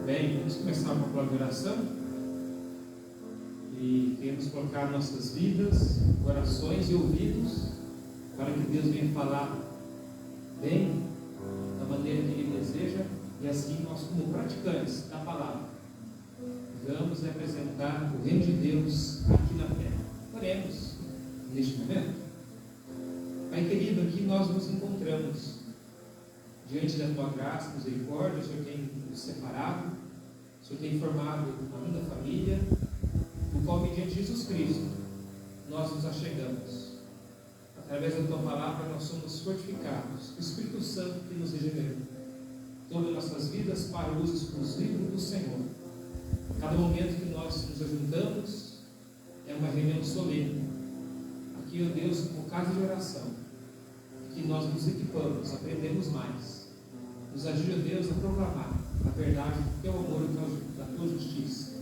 Bem, vamos começar uma palavra de oração e queremos colocar nossas vidas, corações e ouvidos para que Deus venha falar bem, da maneira que Ele deseja, e assim nós, como praticantes da palavra, vamos representar o reino de Deus aqui na terra. Oremos neste momento. Pai querido, aqui nós nos encontramos diante da Tua graça, misericórdia. O Senhor tem nos separado, o Senhor tem formado a linda família, no qual, mediante Jesus Cristo, nós nos achegamos. Através da Tua palavra nós somos fortificados, o Espírito Santo que nos regenerou. Todas nossas vidas para o uso exclusivo do Senhor. Cada momento que nós nos ajuntamos é uma reunião solene. Aqui, ó Deus, como casa de oração, que nós nos equipamos, aprendemos mais. Nos ajude, ó Deus, a proclamar a verdade do Teu amor e da Tua justiça.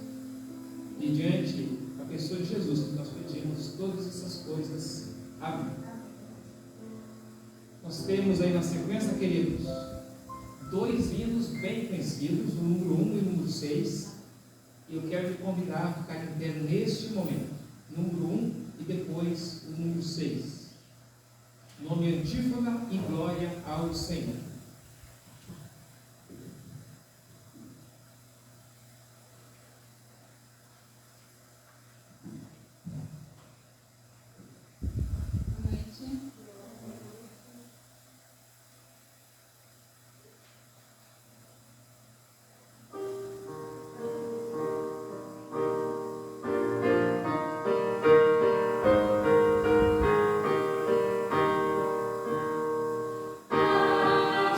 E diante da pessoa de Jesus, que nós pedimos todas essas coisas. Amém. Nós temos aí na sequência, queridos, dois hinos bem conhecidos, o número 1 e o número 6. E eu quero te convidar a ficar em pé neste momento. Número 1 e depois o número 6. Nome antífona e glória ao Senhor. Ah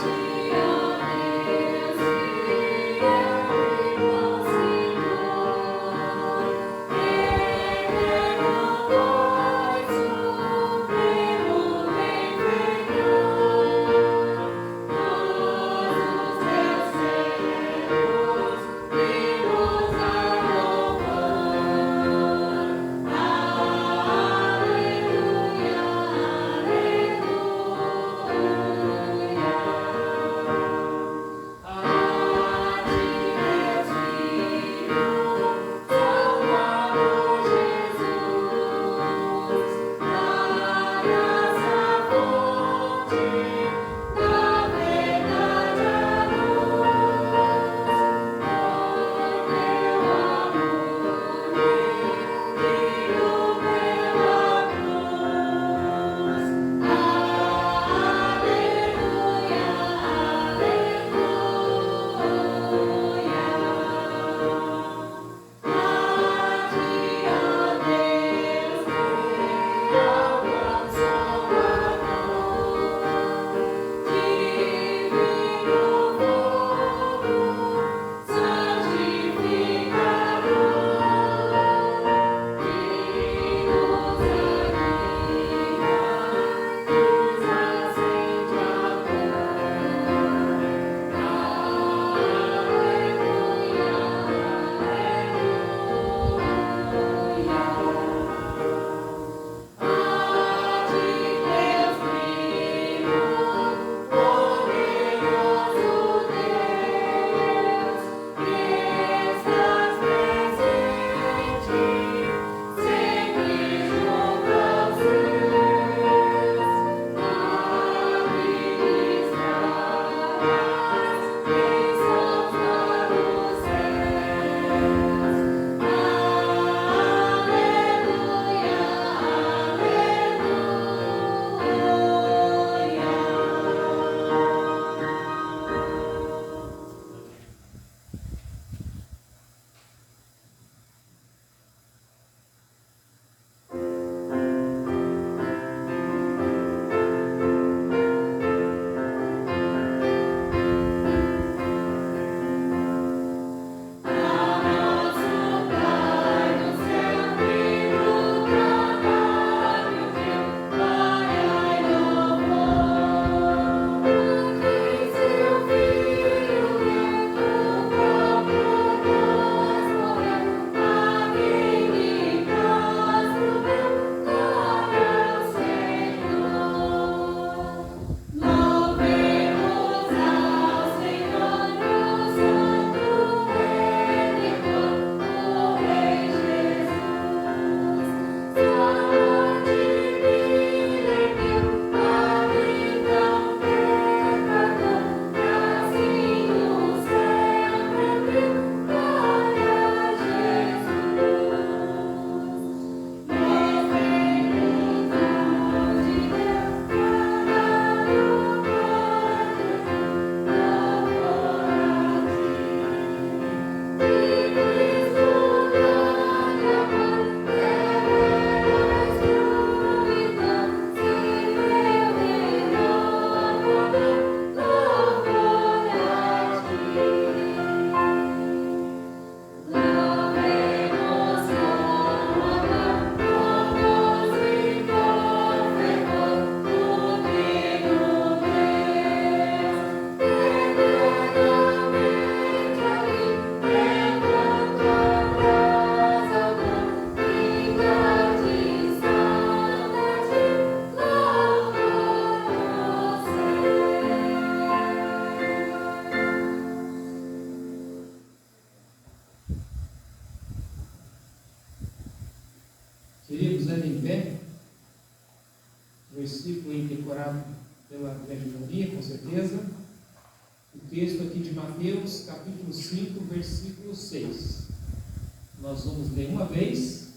o texto aqui de Mateus, capítulo 5, versículo 6. Nós vamos ler uma vez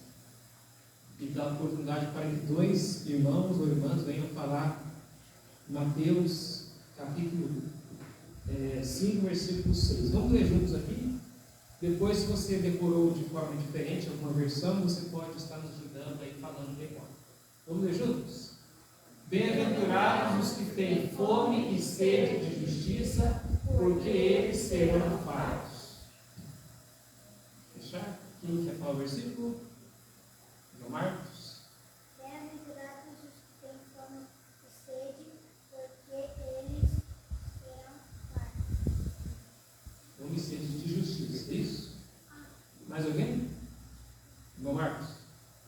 e dar oportunidade para que dois irmãos ou irmãs venham falar Mateus, capítulo 5, versículo 6. Vamos ler juntos aqui? Depois, se você decorou de forma diferente alguma versão, você pode estar nos ajudando aí falando melhor. Vamos ler juntos? Bem-aventurados os que têm fome e sede de justiça, porque eles serão fartos. Fechar? Quem quer falar o versículo? João Marcos. Bem-aventurados os que têm fome e sede, porque eles serão fartos. Fome e sede de justiça, é isso? Mais alguém? João Marcos.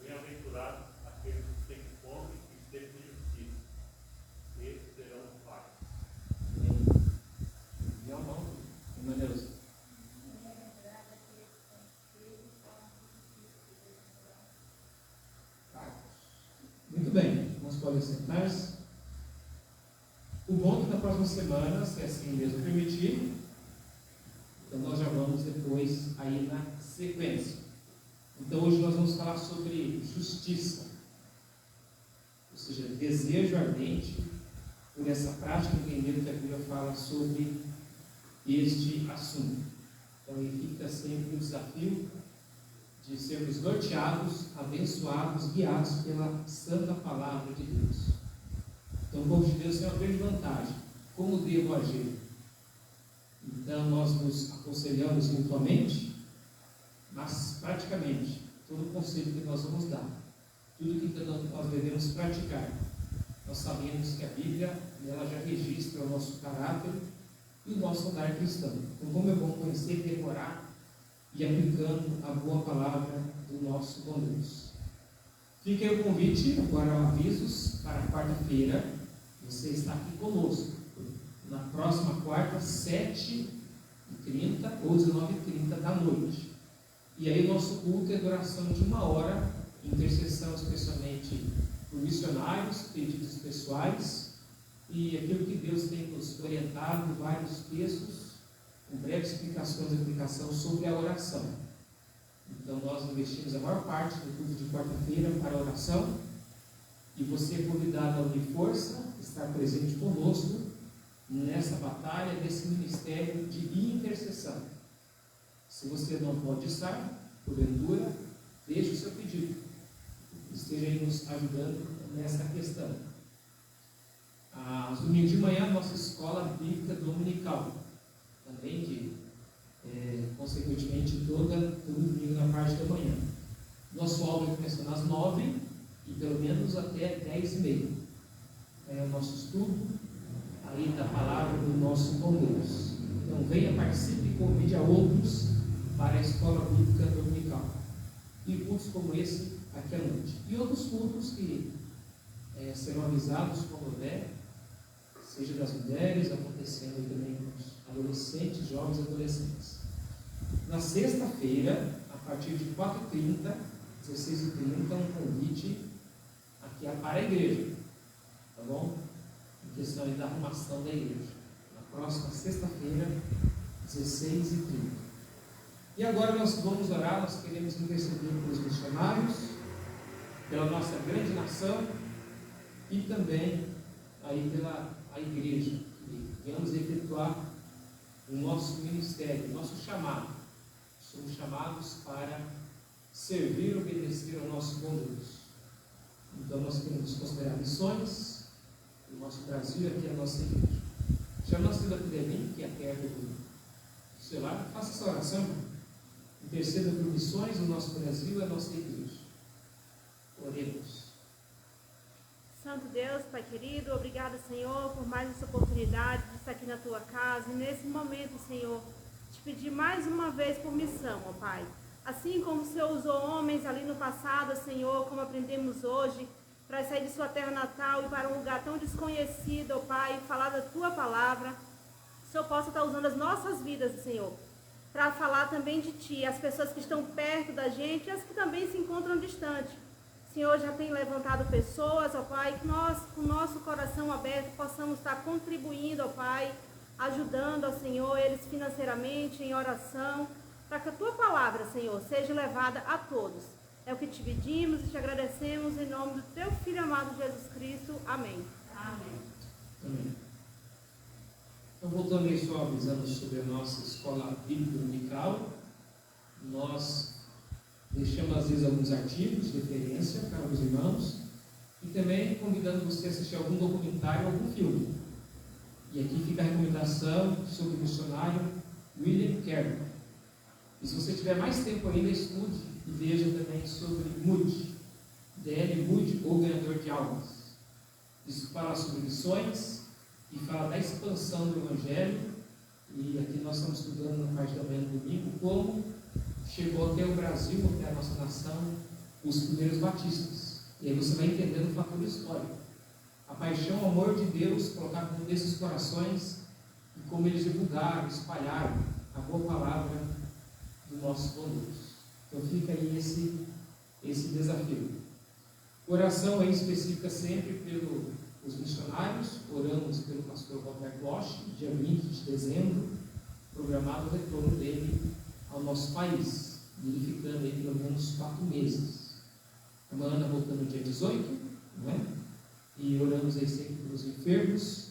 Bem-aventurados aqueles que têm fome e sede de justiça, eles serão fartos. E a mão, meu Deus. Muito bem, nós podemos sentar-se. O bom é que na próxima semana, se assim mesmo permitir, então nós já vamos depois aí na sequência. Então hoje nós vamos falar sobre justiça, ou seja, desejo ardente por essa prática, entendendo que a Bíblia fala sobre este assunto. Então aí fica sempre o desafio de sermos norteados, abençoados, guiados pela santa palavra de Deus. Então o povo de Deus tem uma grande vantagem. Como devo agir? Então nós nos aconselhamos mutuamente, mas praticamente todo o conselho que nós vamos dar, tudo que nós devemos praticar, nós sabemos que a Bíblia ela já registra o nosso caráter e o nosso andar cristão. Então como é bom conhecer, decorar e aplicando a boa palavra do nosso bom Deus. Fica aí o convite, agora avisos para quarta-feira. Você está aqui conosco na próxima quarta, 7h30 ou 19h30 da noite. E aí o nosso culto é duração de 1 hora, intercessão especialmente por missionários, pedidos pessoais e aquilo que Deus tem nos orientado, vários textos, com breves explicações e aplicação sobre a oração. Então nós investimos a maior parte do culto de quarta-feira para a oração e você é convidado a unir força, estar presente conosco nessa batalha, nesse ministério de intercessão. Se você não pode estar, porventura, deixe o seu pedido. Esteja aí nos ajudando nessa questão. Aos domingos de manhã, nossa escola bíblica dominical. Também que, consequentemente, todo domingo na parte da manhã. Nosso aula começa às 9h e pelo menos até 10h30. É o nosso estudo aí da palavra do nosso bom Deus. Então venha, participe e convide a outros para a escola bíblica dominical. E cultos como esse aqui à noite. E outros cultos que serão avisados quando houver, seja das mulheres, acontecendo também com os adolescentes, jovens e adolescentes. Na sexta-feira, a partir de 4h30, 16h30, um convite aqui para a igreja. Tá bom? Em questão da arrumação da igreja. Na próxima sexta-feira, 16h30. E agora nós vamos orar, nós queremos interceder pelos missionários, pela nossa grande nação e também aí pela a igreja, que venhamos efetuar o nosso ministério, o nosso chamado. Somos chamados para servir e obedecer ao nosso bom Deus. Então nós queremos considerar missões, o nosso Brasil aqui é a nossa igreja. Chama a nossa Epidemia, que é perto do celular, faça essa oração, interceda por missões, o nosso Brasil é a nossa igreja. Oremos. Santo Deus, Pai querido, obrigado, Senhor, por mais essa oportunidade de estar aqui na Tua casa. E nesse momento, Senhor, te pedir mais uma vez por missão, ó Pai. Assim como o Senhor usou homens ali no passado, Senhor, como aprendemos hoje, para sair de sua terra natal e para um lugar tão desconhecido, ó Pai, falar da Tua palavra, o Senhor possa estar usando as nossas vidas, Senhor, para falar também de Ti, as pessoas que estão perto da gente e as que também se encontram distantes. Senhor, já tem levantado pessoas, ó Pai, que nós, com o nosso coração aberto, possamos estar contribuindo, ó Pai, ajudando, ó Senhor, eles financeiramente, em oração, para que a tua palavra, Senhor, seja levada a todos. É o que te pedimos e te agradecemos em nome do teu Filho amado Jesus Cristo. Amém. Amém. Amém. Então, voltando aí só avisando sobre a nossa escola bíblica dominical, nós deixamos às vezes alguns artigos de referência para os irmãos e também convidando você a assistir algum documentário, algum filme. E aqui fica a recomendação sobre o missionário William Carey. E se você tiver mais tempo ainda, estude e veja também sobre Moody, D.L. Moody, ou Ganhador de Almas. Isso fala sobre missões e fala da expansão do Evangelho. E aqui nós estamos estudando na parte da manhã do domingo como chegou até o Brasil, até a nossa nação, os primeiros batistas. E aí você vai entendendo o fator histórico. A paixão, o amor de Deus colocado nesses corações e como eles divulgaram, espalharam a boa palavra do nosso bom Deus. Então fica aí esse desafio. Oração aí específica sempre pelos missionários. Oramos pelo pastor Roberto Bosch, dia 20 de dezembro, programado o retorno dele ao nosso país, ele ficando aí pelo menos 4 meses. A Ana voltando dia 18, não é? E oramos aí sempre pelos enfermos,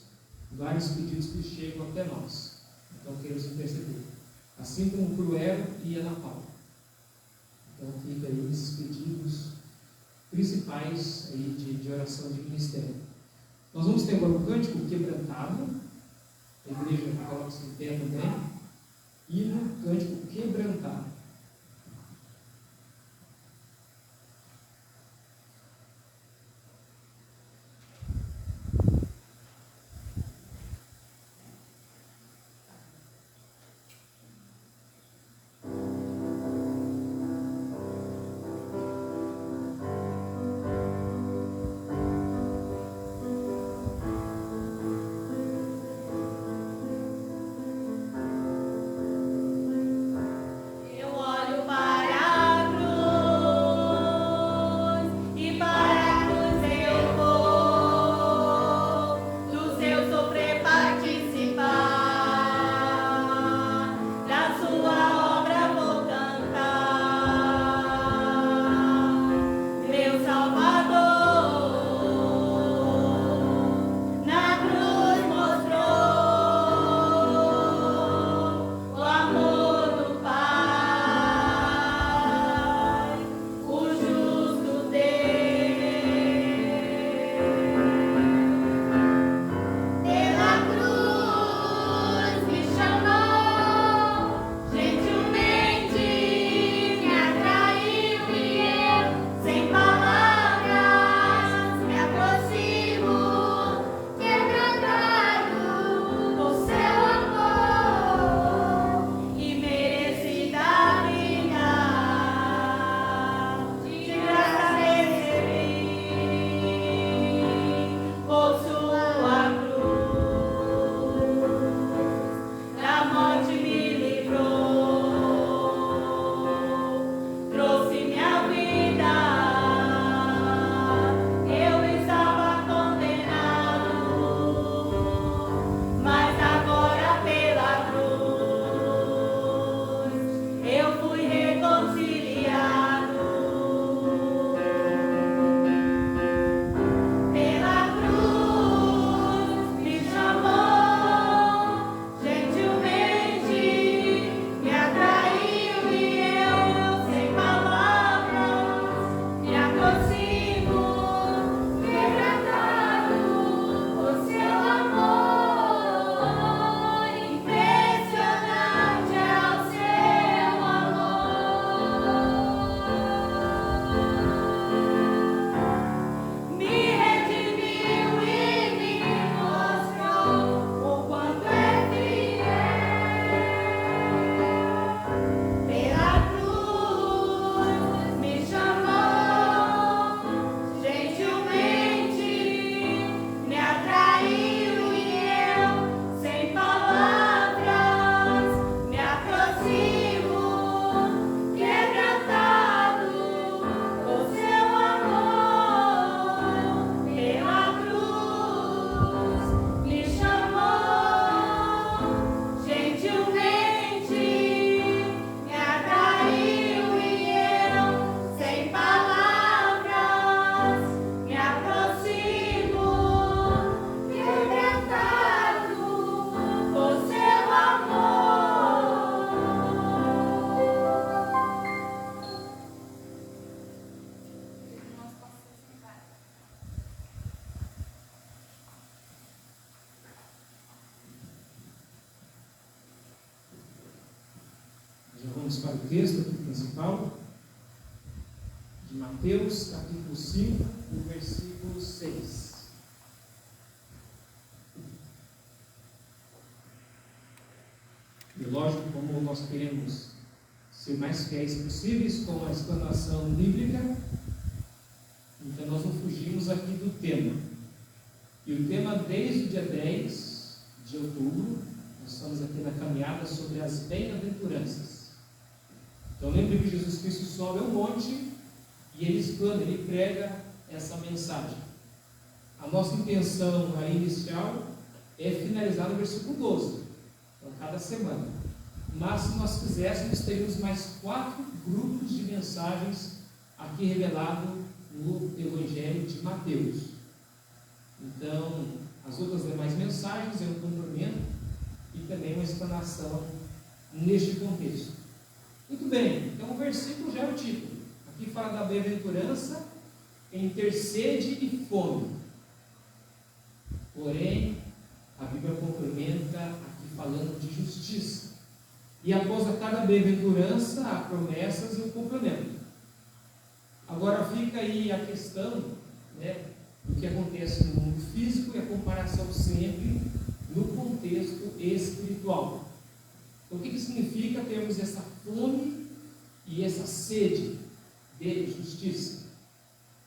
vários pedidos que chegam até nós. Então queremos interceder. Assim como por Ero e Ana Paula. Então fica aí esses pedidos principais aí de oração de ministério. Nós vamos ter agora o cântico quebrantado. A igreja coloca-se em pé também. E no cântico quebrantado. Eu Vamos para o texto aqui principal de Mateus, capítulo 5, o versículo 6. E lógico, como nós queremos ser mais fiéis possíveis com a explanação bíblica, então nós não fugimos aqui do tema. E o tema desde o dia 10 de outubro, nós estamos aqui na caminhada sobre as bem-aventuranças. Então lembre que Jesus Cristo sobe ao monte e ele explana, ele prega essa mensagem. A nossa intenção aí inicial é finalizar no versículo 12, então cada semana. Mas se nós quiséssemos, teríamos mais 4 grupos de mensagens aqui revelado no Evangelho de Mateus. Então, as outras demais mensagens é um complemento e também uma explanação neste contexto. Muito bem, então o versículo já é o título. Aqui fala da bem-aventurança em ter sede e fome. Porém, a Bíblia complementa aqui falando de justiça. E após a cada bem-aventurança, há promessas e o complemento. Agora fica aí a questão, né, do que acontece no mundo físico e a comparação sempre no contexto espiritual. Então, o que significa termos essa fome e essa sede de justiça?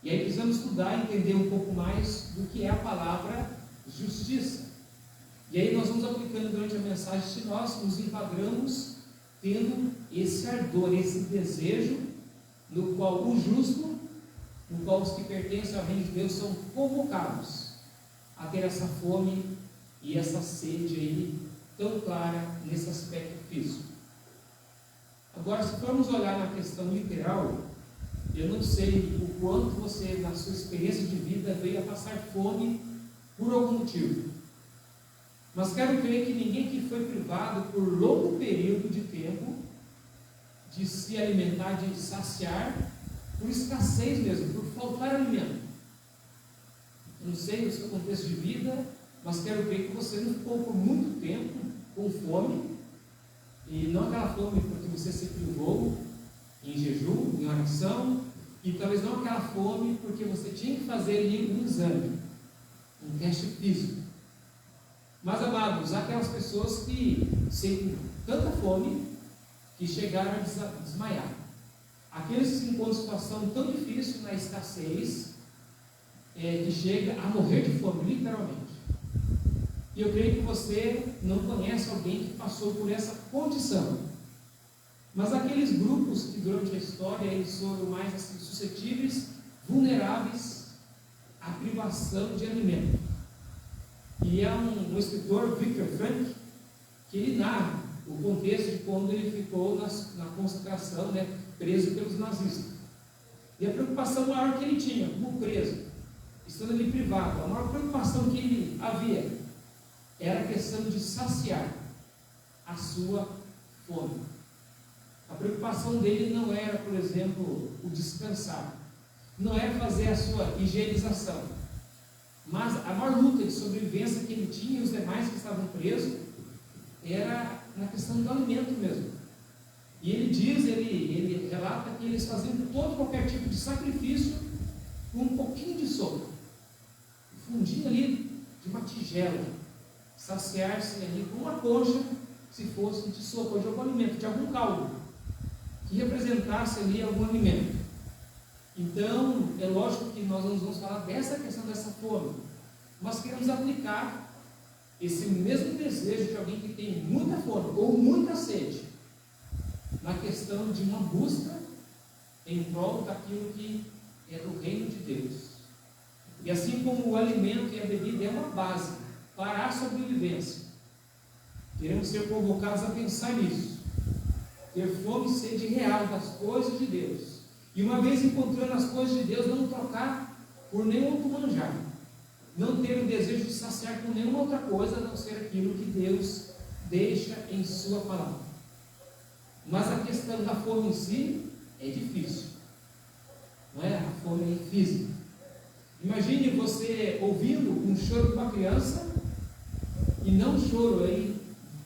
E aí precisamos estudar e entender um pouco mais do que é a palavra justiça. E aí nós vamos aplicando durante a mensagem, se nós nos enquadramos tendo esse ardor, esse desejo, no qual o justo, no qual os que pertencem ao reino de Deus são convocados a ter essa fome e essa sede aí tão clara nesse aspecto físico. Agora, se formos olhar na questão literal, eu não sei o quanto você, na sua experiência de vida, veio a passar fome por algum motivo. Mas quero crer que ninguém que foi privado por longo período de tempo de se alimentar, de saciar, por escassez mesmo, por faltar alimento. Eu não sei o seu contexto de vida, mas quero crer que você não ficou por muito tempo com fome, e não aquela fome porque você se privou em jejum, em oração, e talvez não aquela fome porque você tinha que fazer ali um exame, um teste físico. Mas, amados, há aquelas pessoas que sentem tanta fome que chegaram a desmaiar. Aqueles que se encontram em situação tão difícil na escassez, que chega a morrer de fome, literalmente. E eu creio que você não conhece alguém que passou por essa condição. Mas aqueles grupos que durante a história eles foram mais assim, suscetíveis, vulneráveis à privação de alimento. E é um escritor, Viktor Frankl, que ele narra o contexto de quando ele ficou na concentração, né, preso pelos nazistas. E a preocupação maior que ele tinha, como preso, estando ali privado, a maior preocupação que ele havia era a questão de saciar a sua fome. A preocupação dele não era, por exemplo, o descansar, não era fazer a sua higienização, mas a maior luta de sobrevivência que ele tinha e os demais que estavam presos era na questão do alimento mesmo. E ele diz, ele relata que eles faziam todo qualquer tipo de sacrifício com um pouquinho de sopa, um fundinho ali de uma tigela, saciar-se ali com uma concha, se fosse de sopa, de algum alimento, de algum caldo, que representasse ali algum alimento. Então, é lógico que nós não vamos falar dessa questão dessa fome, mas queremos aplicar esse mesmo desejo de alguém que tem muita fome ou muita sede na questão de uma busca em prol daquilo que é do reino de Deus. E assim como o alimento e a bebida é uma base para a sobrevivência, queremos ser convocados a pensar nisso, ter fome e sede real das coisas de Deus. E uma vez encontrando as coisas de Deus, não trocar por nenhum outro manjar. Não ter o desejo de saciar com nenhuma outra coisa, a não ser aquilo que Deus deixa em sua palavra. Mas a questão da fome em si é difícil. Não é? A fome física. Imagine você ouvindo um choro de uma criança, e não um choro aí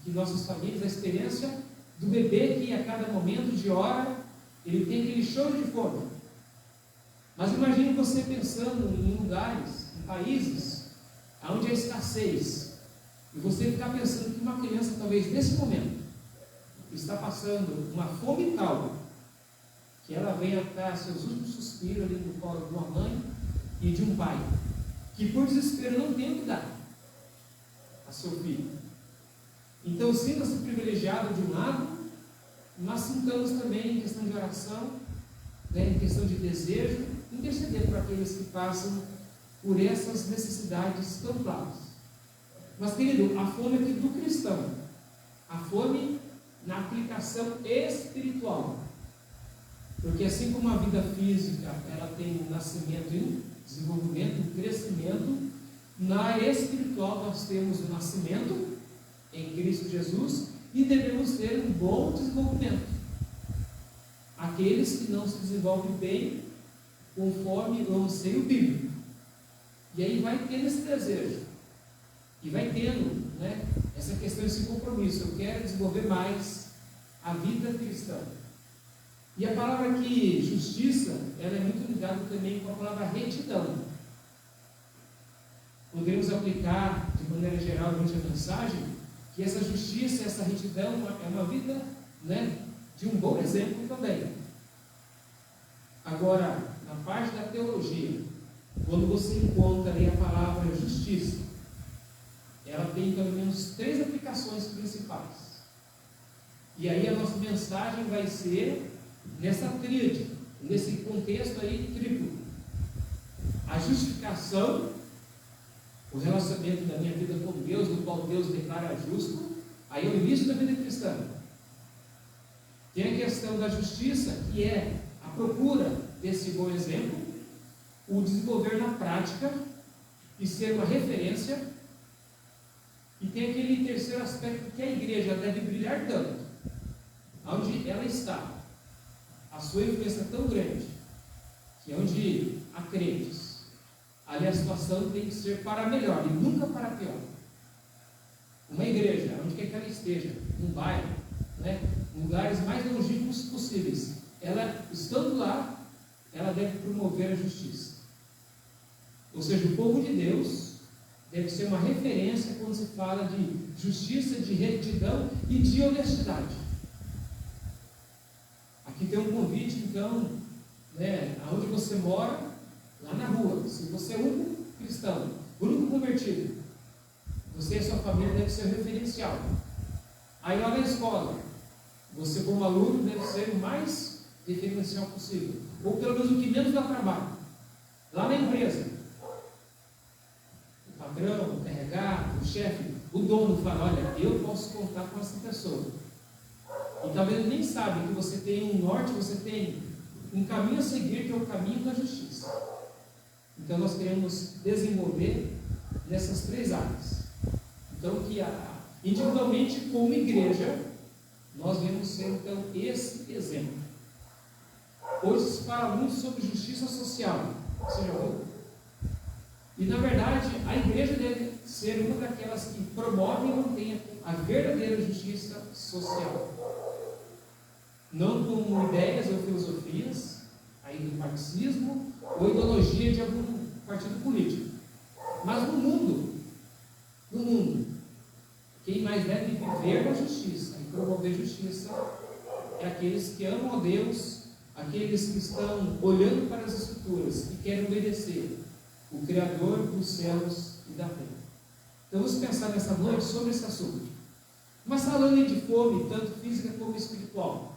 que nossas famílias, a experiência do bebê que a cada momento de hora ele tem aquele choro de fome. Mas imagine você pensando em lugares, em países, onde há escassez, e você ficar pensando que uma criança, talvez nesse momento, está passando uma fome tal, que ela venha até seus últimos suspiros ali no colo de uma mãe e de um pai, que por desespero não tem o que dar a seu filho. Então, sinta-se privilegiado de um lado, mas sintamos também em questão de oração, né, em questão de desejo, interceder por aqueles que passam por essas necessidades tão claras. Mas, querido, a fome aqui do cristão, a fome na aplicação espiritual, porque assim como a vida física ela tem um nascimento e um desenvolvimento, um crescimento, na espiritual nós temos o nascimento em Cristo Jesus e devemos ter um bom desenvolvimento. Aqueles que não se desenvolvem bem conforme o anseio bíblico, e aí vai tendo esse desejo e vai tendo, né, essa questão, esse compromisso. Eu quero desenvolver mais a vida cristã. E a palavra aqui, justiça, ela é muito ligada também com a palavra retidão. Podemos aplicar de maneira geral durante a mensagem que essa justiça, essa retidão é uma vida, né, de um bom exemplo também. Agora, na parte da teologia, quando você encontra aí a palavra justiça, ela tem pelo menos 3 aplicações principais. E aí a nossa mensagem vai ser nessa tríade, nesse contexto aí triplo. A justificação, o relacionamento da minha vida com Deus, no qual Deus declara justo, aí é o início da vida cristã. Tem a questão da justiça, que é a procura desse bom exemplo, o desenvolver na prática e ser uma referência. E tem aquele terceiro aspecto que a igreja deve brilhar tanto, onde ela está, a sua influência é tão grande, que onde há crentes, ali a situação tem que ser para melhor e nunca para pior. Uma igreja, onde quer que ela esteja, num bairro, né, lugares mais longínquos possíveis, ela, estando lá, ela deve promover a justiça. Ou seja, o povo de Deus deve ser uma referência quando se fala de justiça, de retidão e de honestidade. Aqui tem um convite, então, né, aonde você mora, lá na rua, se você é o único cristão, o único convertido, você e a sua família deve ser referencial. Aí lá na escola, você como aluno deve ser o mais referencial possível, ou pelo menos o que menos dá trabalho. Lá na empresa, o patrão, o RH, o chefe, o dono fala: olha, eu posso contar com essa pessoa. E talvez ele nem sabe que você tem um norte, você tem um caminho a seguir, que é o caminho da justiça. Então nós queremos desenvolver nessas 3 áreas. Então que individualmente como igreja, nós devemos ser então esse exemplo. Hoje se fala muito sobre justiça social, você já ouviu? E na verdade a igreja deve ser uma daquelas que promove e mantém a verdadeira justiça social. Não com ideias ou filosofias aí do marxismo ou ideologia de algum partido político, mas no mundo, quem mais deve viver a justiça e promover justiça é aqueles que amam a Deus, aqueles que estão olhando para as Escrituras e querem obedecer o Criador dos céus e da terra. Então vamos pensar nessa noite sobre esse assunto. Mas falando de fome, tanto física como espiritual,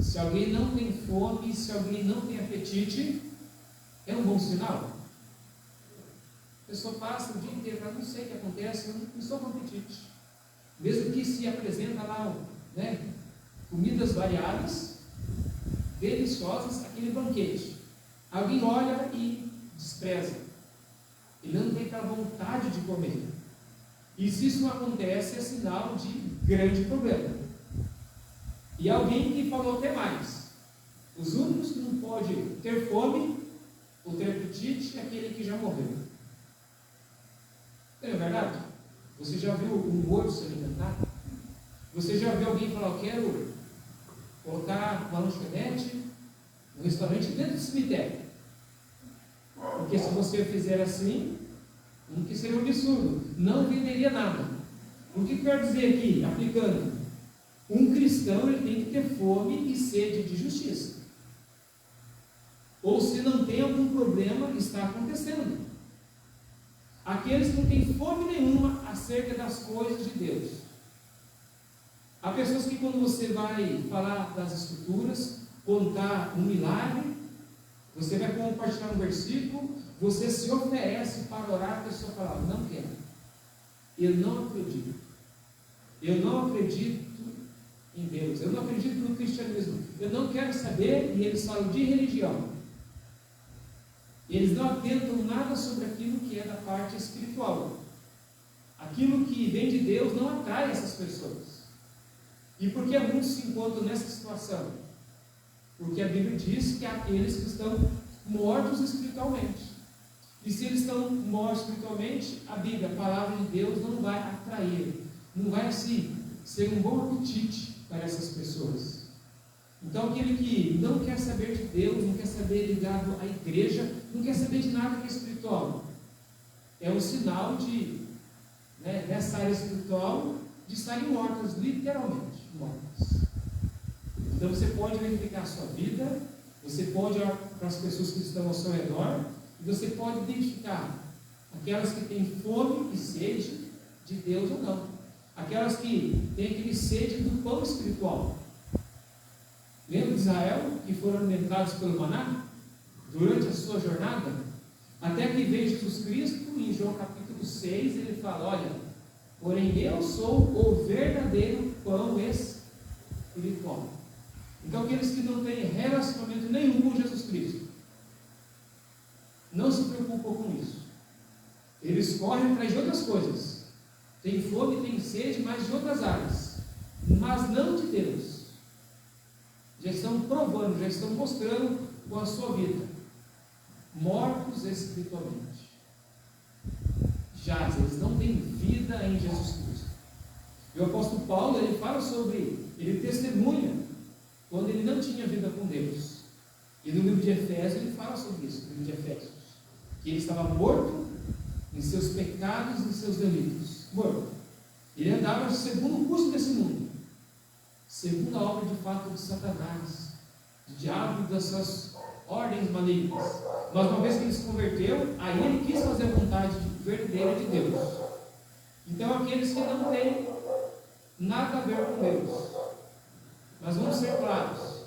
se alguém não tem fome, se alguém não tem apetite, é um bom sinal? A pessoa passa o dia inteiro, mas não sei o que acontece, eu não estou com apetite. Mesmo que se apresenta lá, né, comidas variadas, deliciosas, aquele banquete. Alguém olha e despreza. Ele não tem aquela vontade de comer. E se isso não acontece, é sinal de grande problema. E alguém que falou até mais: os únicos que não podem ter fome ou ter apetite é aquele que já morreu. Não é verdade? Você já viu um morto se alimentar? Você já viu alguém falar, eu quero colocar uma lanchonete no restaurante dentro do cemitério? Porque se você fizer assim, que seria um absurdo, não venderia nada. O que eu quero dizer aqui, aplicando? Um cristão ele tem que ter fome e sede de justiça. Ou se não tem algum problema, está acontecendo. Aqueles que não têm fome nenhuma acerca das coisas de Deus. Há pessoas que quando você vai falar das Escrituras, contar um milagre, você vai compartilhar um versículo, você se oferece para orar, a pessoa fala, não quero. Eu não acredito. Eu não acredito em Deus. Eu não acredito no cristianismo. Eu não quero saber, e eles falam de religião. Eles não atentam nada sobre aquilo que é da parte espiritual. Aquilo que vem de Deus não atrai essas pessoas. E por que muitos se encontram nessa situação? Porque a Bíblia diz que há aqueles que estão mortos espiritualmente. E se eles estão mortos espiritualmente, a Bíblia, a palavra de Deus, não vai atrair, não vai assim ser um bom apetite para essas pessoas. Então aquele que não quer saber de Deus, não quer saber ligado à igreja, não quer saber de nada que é espiritual, é um sinal de, nessa área espiritual, de estarem mortas, literalmente mortas. Então você pode verificar a sua vida, você pode olhar para as pessoas que estão ao seu redor, e você pode identificar aquelas que têm fome e sede de Deus ou não. Aquelas que têm aquele sede do pão espiritual. Lembra de Israel, que foram alimentados pelo maná durante a sua jornada? Até que veio Jesus Cristo, em João capítulo 6, ele fala, olha, porém eu sou o verdadeiro pão espiritual. Então aqueles que não têm relacionamento nenhum com Jesus Cristo, não se preocupam com isso. Eles correm atrás de outras coisas. Tem fome, tem sede, mas de outras áreas. Mas não de Deus. Já estão provando, já estão mostrando com a sua vida. Mortos espiritualmente. Eles não têm vida em Jesus Cristo. E o apóstolo Paulo, ele fala sobre, ele testemunha quando ele não tinha vida com Deus. E no livro de Efésios ele fala sobre isso, no livro de Efésios, que ele estava morto em seus pecados e em seus delitos. Morto. Ele andava segundo o curso desse mundo, segundo a obra de fato de Satanás, do diabo e das suas ordens malignas. Mas uma vez que ele se converteu, aí ele quis fazer a vontade verdadeira de Deus. Então aqueles que não têm nada a ver com Deus, mas vamos ser claros,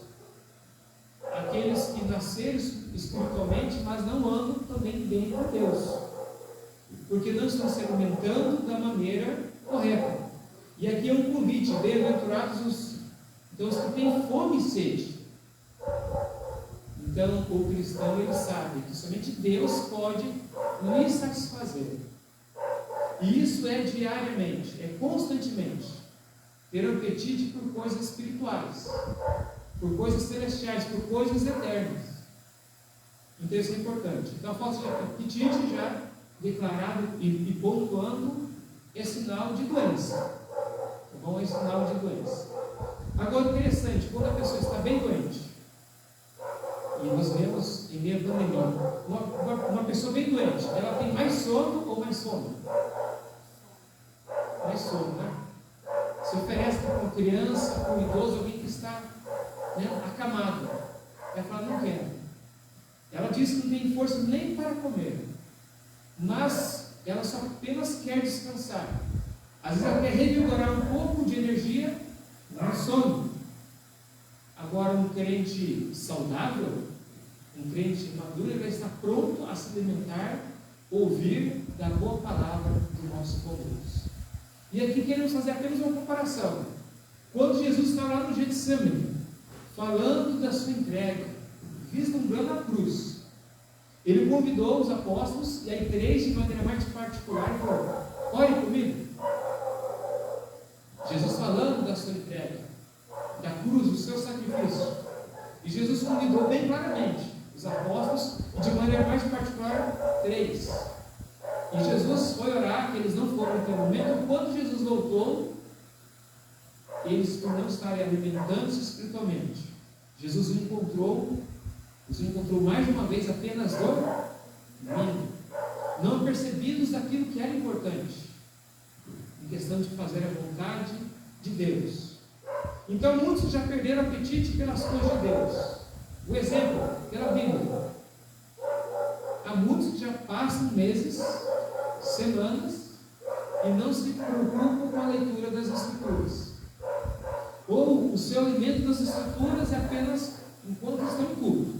aqueles que nasceram espiritualmente, mas não andam também bem com Deus, porque não estão se alimentando da maneira correta. E aqui é um convite, bem-aventurados os que têm fome e sede. Então o cristão ele sabe que somente Deus pode lhe satisfazer. E isso é diariamente, é constantemente. Ter apetite por coisas espirituais, por coisas celestiais, por coisas eternas. Então isso é importante. Então a falta de apetite já declarado e pontuando é sinal de doença. Tá bom? É sinal de doença. Agora interessante, quando a pessoa está bem doente, e nós vemos em meio à pandemia, uma pessoa bem doente, ela tem mais sono ou mais fome? Mais sono, né? Se oferece para uma criança, para um idoso, alguém que está acamado. Ela fala, não quero. Ela diz que não tem força nem para comer, mas ela só apenas quer descansar. Às vezes ela quer revigorar um pouco de energia no sono. Agora um crente saudável, um crente maduro, ele vai estar pronto a se alimentar, ouvir da boa palavra do nosso bom Deus. E aqui queremos fazer apenas uma comparação. Quando Jesus está lá no Getsemane, falando da sua entrega, vislumbrando a cruz, ele convidou os apóstolos e a igreja de maneira mais particular e falou, ore comigo. Jesus falando da sua entrega, da cruz, do seu sacrifício. E Jesus convidou bem claramente os apóstolos e de maneira mais particular 3. E Jesus foi orar, que eles não foram naquele momento. Quando Jesus voltou, eles, por não estarem alimentando-se espiritualmente, Jesus os encontrou mais uma vez apenas dormindo, não percebidos daquilo que era importante, em questão de fazer a vontade de Deus. Então muitos já perderam apetite pelas coisas de Deus. O exemplo, pela Bíblia. Há muitos que já passam meses, semanas, e não se preocupam com a leitura das Escrituras. Ou o seu alimento das Escrituras é apenas enquanto estão em culto.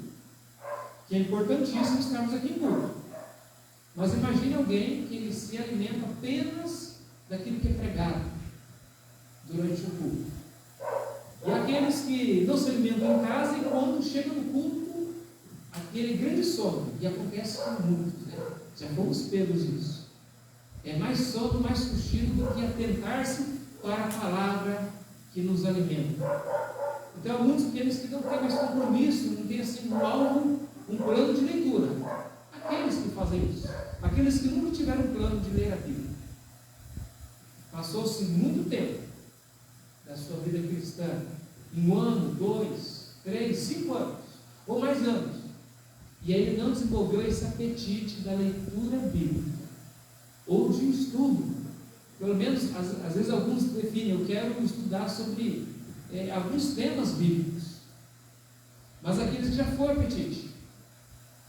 Que é importantíssimo estarmos aqui em culto. Mas imagine alguém que se alimenta apenas daquilo que é pregado durante o culto. E aqueles que não se alimentam em casa e quando chegam no culto, aquele grande sono. E acontece com muitos, né? Já fomos pegos nisso. É mais sono, mais cochilo do que atentar-se para a palavra que nos alimenta. Então, há muitos aqueles que não têm mais compromisso, não têm assim um alvo, um plano de leitura. Aqueles que fazem isso. Aqueles que nunca tiveram um plano de ler a Bíblia. Passou-se muito tempo da sua vida cristã, em 1 ano, 2, 3, 5 anos, ou mais anos, e aí ele não desenvolveu esse apetite da leitura bíblica, ou de estudo. Pelo menos, às vezes alguns definem, eu quero estudar sobre alguns temas bíblicos, mas aqueles que já foi apetite.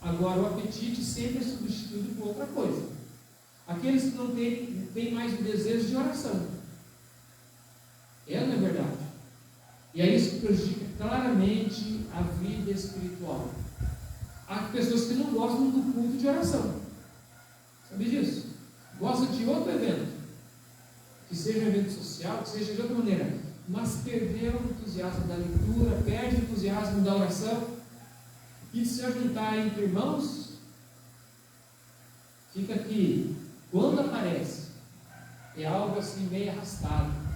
Agora o apetite sempre é substituído por outra coisa. Aqueles que não têm mais o desejo de oração. Não é verdade. E é isso que prejudica claramente a vida espiritual. Há pessoas que não gostam do culto de oração. Sabe disso? Gostam de outro evento. Que seja um evento social, que seja de outra maneira. Mas perderam o entusiasmo da leitura, perde o entusiasmo da oração. E se ajuntar entre irmãos, fica que, quando aparece, é algo assim meio arrastado.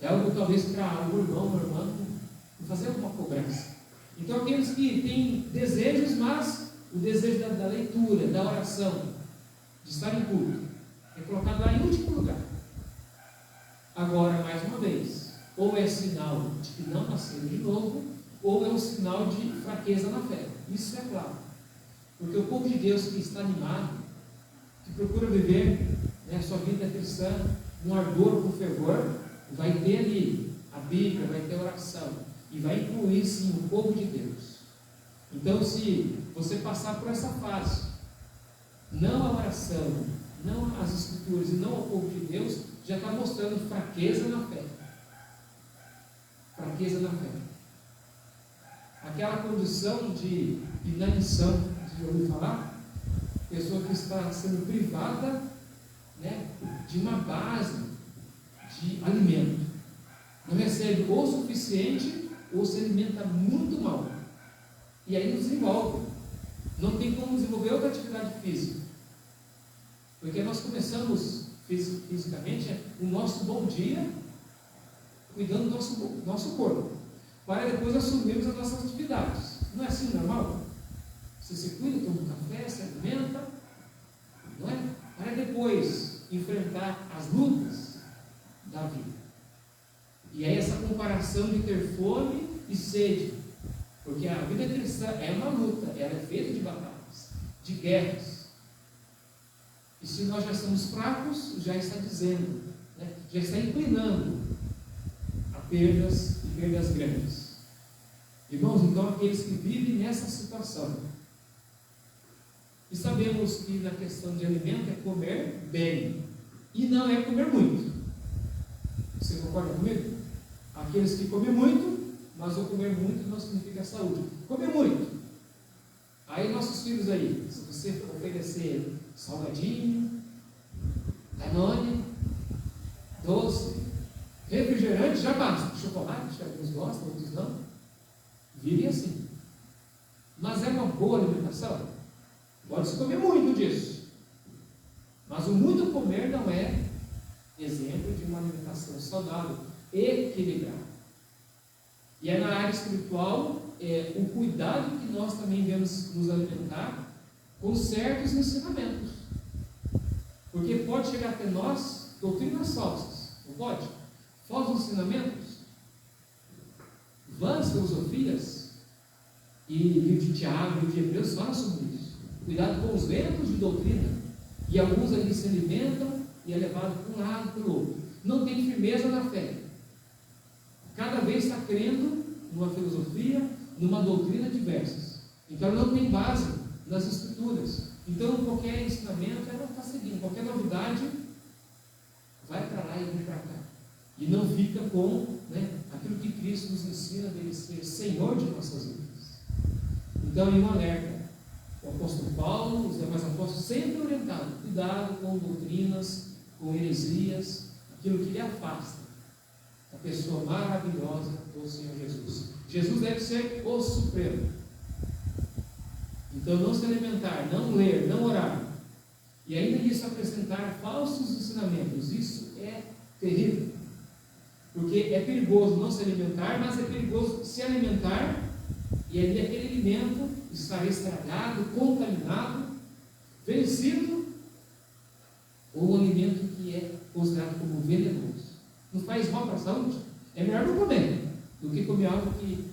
É algo talvez para o irmão, uma irmã, fazer alguma cobrança. Então aqueles que têm desejos, mas o desejo da leitura, da oração, de estar em culto, é colocado lá em último lugar. Agora, mais uma vez, ou é sinal de que não nasceu de novo, ou é um sinal de fraqueza na fé. Isso é claro. Porque o povo de Deus que está animado, que procura viver a sua vida cristã com ardor, com fervor, vai ter ali a Bíblia, vai ter oração, e vai incluir sim o povo de Deus. Então, se você passar por essa fase, não a oração, não as Escrituras e não ao povo de Deus, já está mostrando fraqueza na fé. Fraqueza na fé. Aquela condição de inanição, você já ouviu falar? Pessoa que está sendo privada de uma base de alimento. Não recebe o suficiente ou se alimenta muito mal. E aí não desenvolve. Não tem como desenvolver outra atividade física. Porque nós começamos fisicamente o nosso bom dia cuidando do nosso corpo, para depois assumirmos as nossas atividades. Não é assim normal? Você se cuida, toma um café, se alimenta, não é? Para depois enfrentar as lutas da vida. E aí essa comparação de ter fome e sede, porque a vida cristã é uma luta, ela é feita de batalhas, de guerras. E se nós já somos fracos, já está dizendo, já está inclinando a perdas e perdas grandes. Irmãos, então aqueles que vivem nessa situação, e sabemos que na questão de alimento é comer bem, e não é comer muito. Você concorda comigo? Aqueles que comem muito, mas o comer muito não significa saúde. Comer muito. Aí nossos filhos aí, se você oferecer salgadinho, danone, doce, refrigerante, já basta. Chocolate, alguns gostam, outros não. Vivem assim. Mas é uma boa alimentação? Pode-se comer muito disso. Mas o muito comer não é exemplo de uma alimentação saudável, equilibrada. E é na área espiritual o cuidado que nós também devemos nos alimentar com certos ensinamentos. Porque pode chegar até nós doutrinas falsas, não pode? falsos ensinamentos, vãs filosofias, e o livro de Tiago e o de Hebreus fala sobre isso. Cuidado com os ventos de doutrina, e alguns ali se alimentam e é levado para um lado para o outro. Não tem firmeza na fé. Cada vez está crendo numa filosofia, numa doutrina diversas. Então não tem base nas escrituras. Então qualquer ensinamento ela está seguindo, qualquer novidade vai para lá e vem para cá. E não fica com aquilo que Cristo nos ensina dele ser Senhor de nossas vidas. Então ele alerta. O apóstolo Paulo, os demais apóstolos, sempre orientado, cuidado com doutrinas, com heresias, aquilo que lhe afasta a pessoa maravilhosa do Senhor Jesus. Jesus deve ser o Supremo. Então não se alimentar, não ler, não orar, e ainda isso apresentar falsos ensinamentos, isso é terrível. Porque é perigoso não se alimentar, mas é perigoso se alimentar e ali aquele alimento estar estragado, contaminado, vencido, ou um alimento que é considerado como venenoso. Não faz mal para a saúde? É melhor não comer do que comer algo que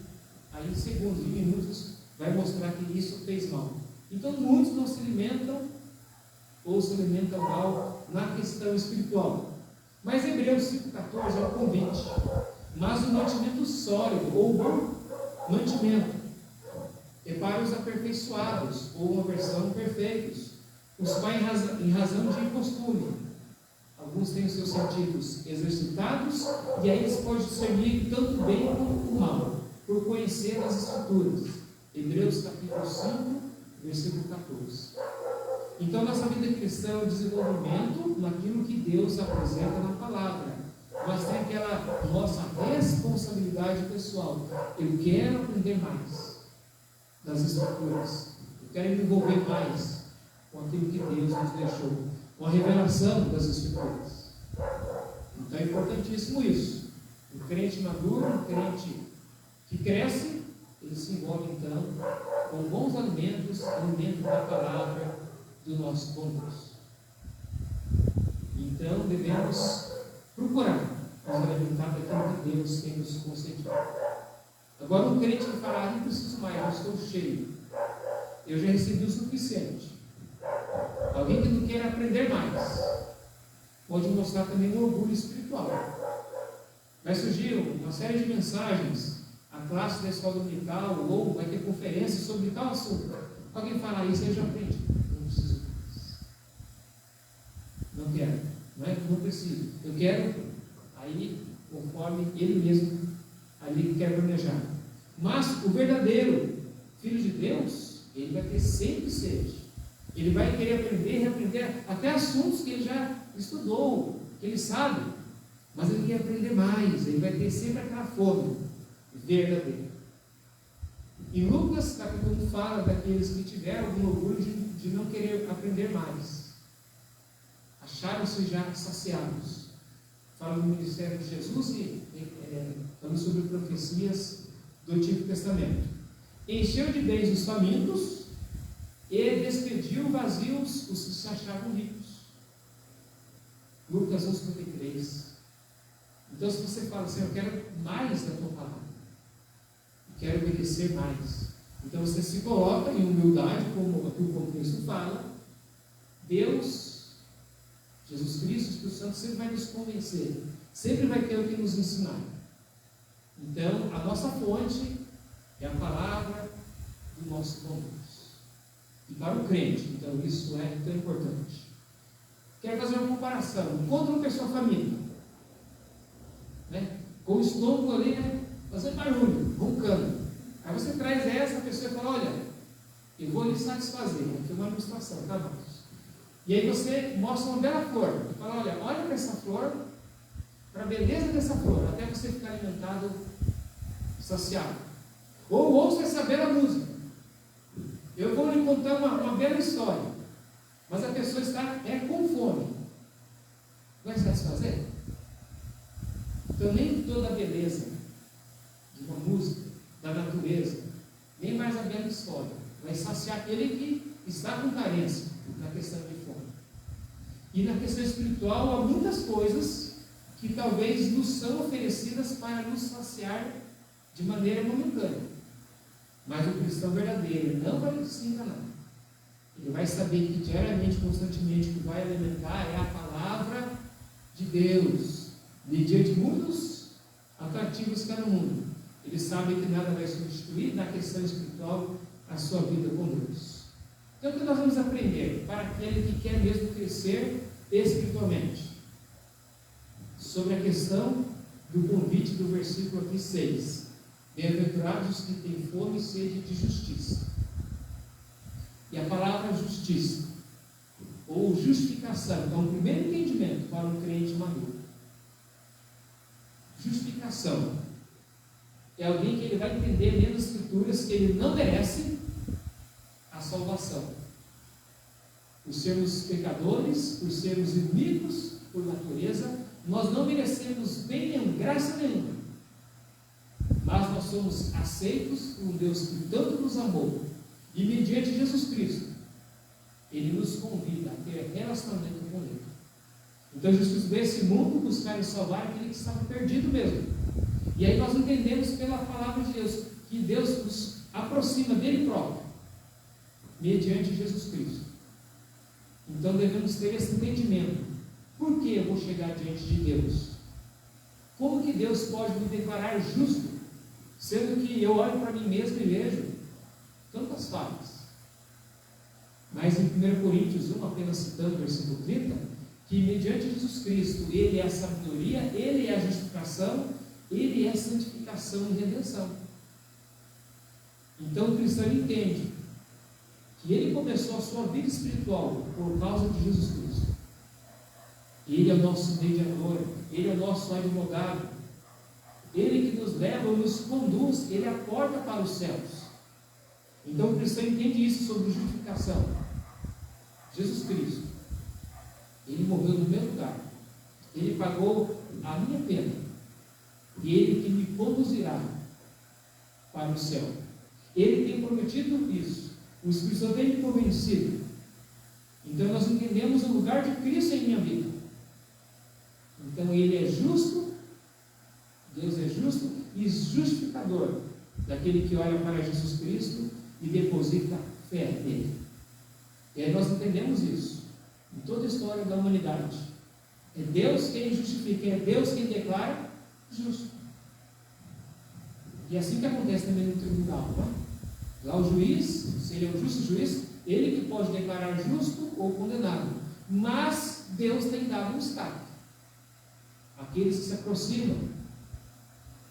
aí em segundos e minutos vai mostrar que isso fez mal. Então muitos não se alimentam ou se alimentam mal na questão espiritual. Mas Hebreus 5,14 é um convite. Mas o mantimento sólido ou bom mantimento é para os aperfeiçoados, ou uma versão perfeitos, os quais em razão de costume. Alguns têm os seus sentidos exercitados, e aí eles podem discernir tanto o bem como o mal, por conhecer as Escrituras. Hebreus capítulo 5, versículo 14. Então, nossa vida cristã é um desenvolvimento naquilo que Deus apresenta na palavra, mas tem aquela nossa responsabilidade pessoal. Eu quero aprender mais das Escrituras, eu quero me envolver mais com aquilo que Deus nos deixou, com a revelação das Escrituras. Então é importantíssimo isso. O crente maduro, o crente que cresce, ele se envolve então com bons alimentos, alimento da palavra do nosso bom Deus. Então devemos procurar nos alimentar daquilo que Deus tem nos concedido. Agora um crente que fala, não preciso mais, eu estou cheio, eu já recebi o suficiente. Alguém que não queira aprender mais pode mostrar também um orgulho espiritual. Vai surgir uma série de mensagens, a classe da escola dominical, ou vai ter conferência sobre tal assunto. Alguém fala isso, eu já aprendi, não preciso mais, não quero, não preciso, eu quero, aí conforme ele mesmo ali quer planejar. Mas o verdadeiro Filho de Deus, ele vai ter sempre sede. Ele vai querer aprender, reaprender até assuntos que ele já estudou, que ele sabe, mas ele quer aprender mais, ele vai ter sempre aquela fome verdadeira. Em Lucas capítulo 1 fala daqueles que tiveram algum orgulho de não querer aprender mais, acharam-se já saciados. Fala do ministério de Jesus e falando sobre profecias do Antigo Testamento. Encheu de bens os famintos e despediu vazios os que se achavam ricos. Lucas 1,53. Então, se você fala assim, eu quero mais da tua palavra, eu quero obedecer mais, então você se coloca em humildade, como aqui o contexto fala. Deus, Jesus Cristo, o Espírito Santo sempre vai nos convencer, sempre vai ter o que nos ensinar. Então, a nossa fonte é a palavra do nosso bom Deus. E para o crente, então, isso é tão importante. Quero fazer uma comparação. Encontra uma pessoa faminta, com o estômago ali, fazendo barulho, roncando. Aí você traz essa pessoa e fala, olha, eu vou lhe satisfazer, aqui é uma ilustração, tá, irmãos? E aí você mostra uma bela flor, e fala, olha para essa flor, para a beleza dessa flor, até você ficar alimentado, saciado. Ou ouça essa bela música. Eu vou lhe contar uma bela história, mas a pessoa está com fome. Vai satisfazer? Então nem toda a beleza de uma música, da natureza, nem mais a bela história vai saciar aquele que está com carência na questão de fome. E na questão espiritual há muitas coisas que talvez nos são oferecidas para nos saciar de maneira momentânea. Mas o cristão verdadeiro não vai se enganar. Ele vai saber que diariamente, constantemente, o que vai alimentar é a palavra de Deus. Mediante muitos atrativos que há no mundo, ele sabe que nada vai substituir na questão espiritual a sua vida com Deus. Então, o que nós vamos aprender para aquele que quer mesmo crescer espiritualmente? Sobre a questão do convite do versículo aqui 6. Bem-aventurados que têm fome e sede de justiça. E a palavra justiça, ou justificação, é um primeiro entendimento para um crente maduro. Justificação é alguém que ele vai entender lendo as Escrituras que ele não merece a salvação. Por sermos pecadores, por sermos inimigos por natureza, nós não merecemos bem nem graça nenhuma. Mas nós somos aceitos por um Deus que tanto nos amou. E mediante Jesus Cristo, Ele nos convida a ter relacionamento com Ele. Então Jesus veio a esse mundo buscar e salvar aquele que estava perdido mesmo. E aí nós entendemos pela palavra de Deus, que Deus nos aproxima dele próprio, mediante Jesus Cristo. Então devemos ter esse entendimento. Por que eu vou chegar diante de Deus? Como que Deus pode me declarar justo, sendo que eu olho para mim mesmo e vejo tantas falhas? Mas em 1 Coríntios 1, apenas citando o versículo 30, que mediante Jesus Cristo, Ele é a sabedoria, Ele é a justificação, Ele é a santificação e redenção. Então o cristão entende que ele começou a sua vida espiritual por causa de Jesus Cristo. Ele é o nosso mediador, Ele é o nosso advogado, Ele que nos leva, nos conduz, Ele é a porta para os céus. Então o cristão entende isso sobre justificação. Jesus Cristo, Ele morreu no meu lugar, Ele pagou a minha pena, e Ele que me conduzirá para o céu. Ele tem prometido isso, o Espírito Santo tem me convencido. Então nós entendemos o lugar de Cristo em minha vida. Então Ele é justo, Deus é justo e justificador daquele que olha para Jesus Cristo e deposita fé nele. E aí nós entendemos isso em toda a história da humanidade. É Deus quem justifica, é Deus quem declara justo. E assim que acontece também no tribunal, não é? Lá o juiz, se ele é um justo juiz, ele que pode declarar justo ou condenado. Mas Deus tem dado um destaque. Aqueles que se aproximam,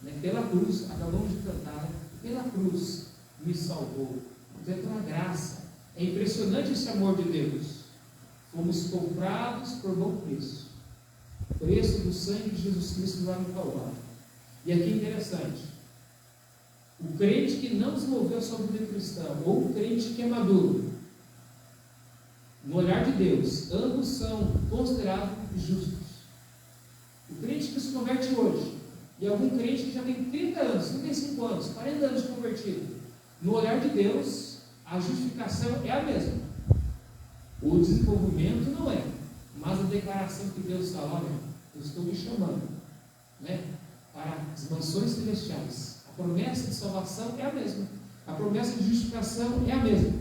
né, pela cruz, acabamos de cantar, pela cruz me salvou. É pela graça. É impressionante esse amor de Deus. Fomos comprados por bom preço. Preço do sangue de Jesus Cristo lá no Calvário. E aqui é interessante. O crente que não desenvolveu a sua vida cristã, ou o crente que é maduro, no olhar de Deus, ambos são considerados justos. O crente que se converte hoje, e algum crente que já tem 30 anos, 35 anos, 40 anos de convertido, no olhar de Deus, a justificação é a mesma. O desenvolvimento não é, mas a declaração que Deus está, olha, eu estou me chamando, né, para as mansões celestiais. A promessa de salvação é a mesma. A promessa de justificação é a mesma.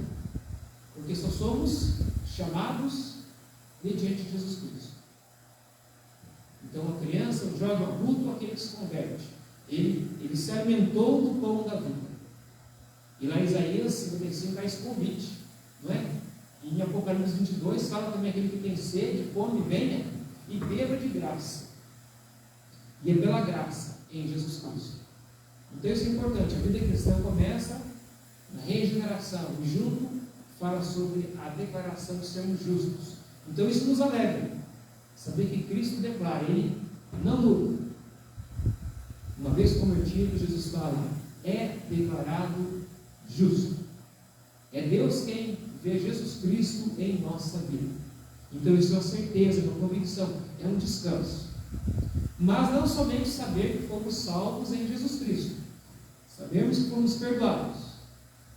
Porque só somos chamados mediante Jesus Cristo. Então a criança, o jovem adulto, aquele que se converte, ele se alimentou do pão da vida. E lá em Isaías 55 há esse convite, não é? E em Apocalipse 22 fala também aquele que tem sede, fome, venha e beba de graça. E é pela graça em Jesus Cristo. Então isso é importante. A vida cristã começa na regeneração e junto fala sobre a declaração de sermos justos. Então isso nos alegra. Saber que Cristo declara, Ele não muda. Uma vez convertido, Jesus fala, é declarado justo. É Deus quem vê Jesus Cristo em nossa vida. Então isso é uma certeza, uma convicção, é um descanso. Mas não somente saber que fomos salvos em Jesus Cristo. Sabemos que fomos perdoados,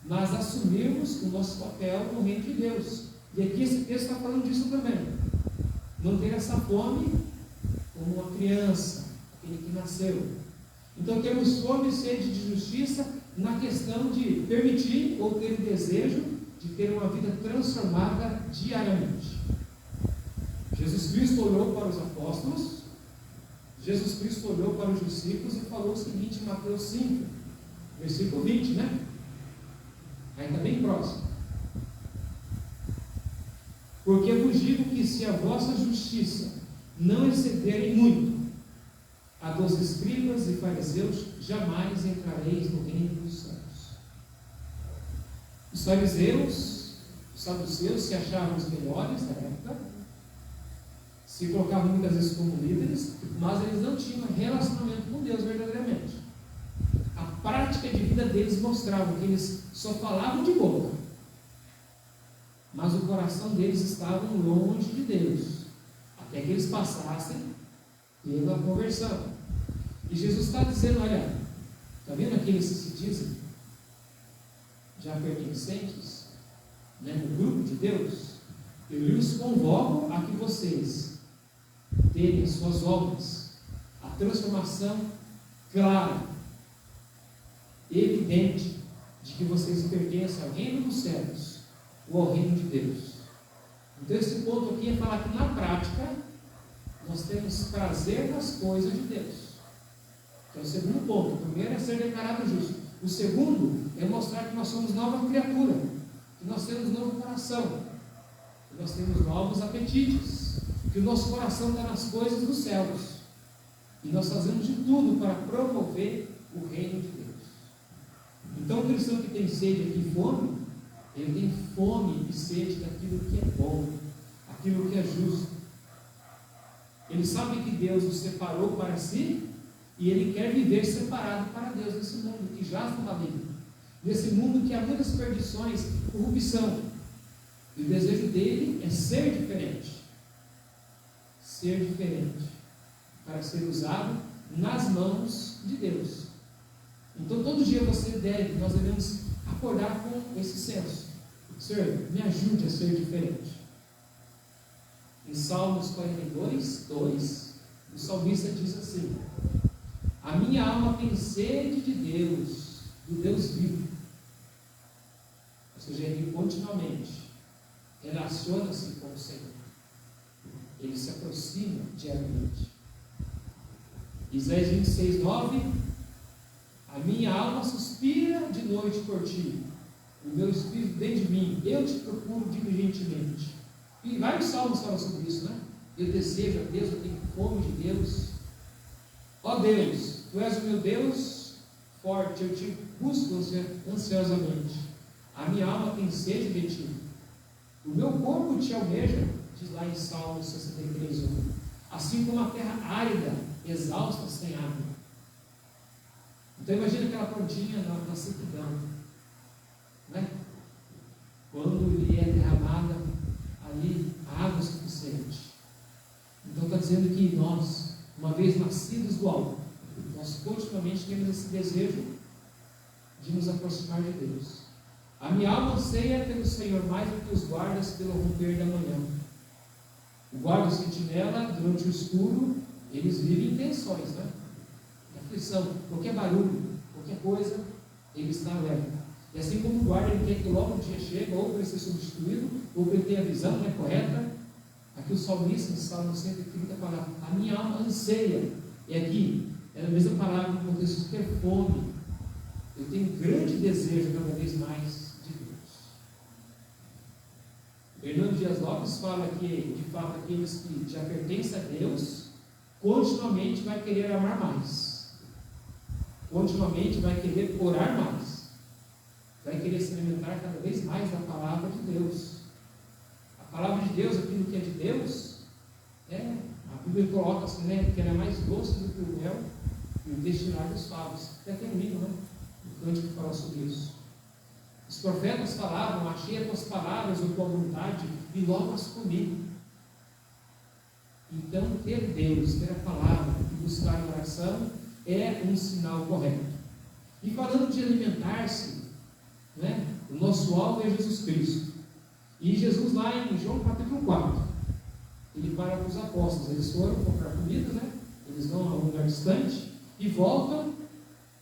mas assumirmos o nosso papel no reino de Deus. E aqui esse texto está falando disso também. Não ter essa fome como uma criança, aquele que nasceu. Então temos fome e sede de justiça na questão de permitir ou ter o desejo de ter uma vida transformada diariamente. Jesus Cristo olhou para os apóstolos, Jesus Cristo olhou para os discípulos e falou o seguinte em Mateus 5, versículo 20, né? Aí está bem próximo. Porque vos digo que se a vossa justiça não excederem muito a dos escribas e fariseus, jamais entrareis no reino dos céus. Os fariseus, os saduceus se achavam os melhores da época, se colocavam muitas vezes como líderes, mas eles não tinham relacionamento com Deus verdadeiramente. A prática de vida deles mostrava que eles só falavam de boca, mas o coração deles estava longe de Deus, até que eles passassem pela conversão. E Jesus está dizendo, olha, está vendo aqueles que se dizem já pertencentes, né, no grupo de Deus? Eu lhes convoco a que vocês terem as suas obras, a transformação clara, evidente, de que vocês pertencem ao reino dos céus ou ao reino de Deus. Então esse ponto aqui é falar que na prática nós temos prazer nas coisas de Deus. Então, o segundo ponto. O primeiro é ser declarado justo. O segundo é mostrar que nós somos nova criatura, que nós temos novo coração, que nós temos novos apetites, que o nosso coração está nas coisas dos céus, e nós fazemos de tudo para promover o reino de Deus. Então, o cristão que tem sede aqui e fome, ele tem fome e sede daquilo que é bom, aquilo que é justo. Ele sabe que Deus o separou para si, e ele quer viver separado para Deus nesse mundo que jaz no maligno, nesse mundo que há muitas perdições, corrupção. E o desejo dele é ser diferente, para ser usado nas mãos de Deus. Então todo dia nós devemos acordar com esse senso: Senhor, me ajude a ser diferente. Em Salmos 42, 2, o salmista diz assim: a minha alma tem sede de Deus, do Deus vivo. Ou seja, ele continuamente relaciona-se com o Senhor. Ele se aproxima diariamente. Isaías 26, 9: a minha alma suspira de noite por ti, o meu espírito dentro de mim, eu te procuro diligentemente. E vários salmos falam sobre isso, né? Eu desejo a Deus, eu tenho fome de Deus. Ó Deus, tu és o meu Deus forte, eu te busco ansiosamente. A minha alma tem sede de ti. O meu corpo te almeja, diz lá em Salmo 63, 1. Assim como a terra árida, exausta, sem água. Então imagina aquela plantinha na sequidão, né? Quando lhe é derramada ali a água suficiente. Então está dizendo que nós, uma vez nascidos do alto, nós continuamente temos esse desejo de nos aproximar de Deus. A minha alma anseia pelo Senhor mais do que os guardas pelo romper da manhã. O guarda, o sentinela, durante o escuro, eles vivem em tensões, né? Aflição, qualquer barulho, qualquer coisa, ele está alerta. E assim como o guarda, ele quer que logo o dia chegue, ou para ele ser substituído, ou para ele ter a visão, né, correta. Aqui o salmista, no Salmo 130, fala: a minha alma anseia. E aqui, é a mesma palavra no contexto de ter fome. Eu tenho grande desejo cada vez mais de Deus. Fernando Dias Lopes fala que, de fato, aqueles que já pertencem a Deus, continuamente vai querer amar mais. Continuamente vai querer orar mais. Vai querer se alimentar cada vez mais da palavra de Deus. A palavra de Deus, aquilo que é de Deus, a Bíblia coloca assim, né, que ela é mais doce do que o mel e o destilar dos favos. Até tem um livro, né, o Cântico que fala sobre isso. Os profetas falavam: achei as tuas palavras ou tua vontade e logo as comi. Então, ter Deus, ter a palavra e buscar a oração é um sinal correto. E falando de alimentar-se, né, o nosso alvo é Jesus Cristo. E Jesus, lá em João capítulo 4, ele para com os apóstolos. Eles foram comprar comida, né? Eles vão a um lugar distante e voltam,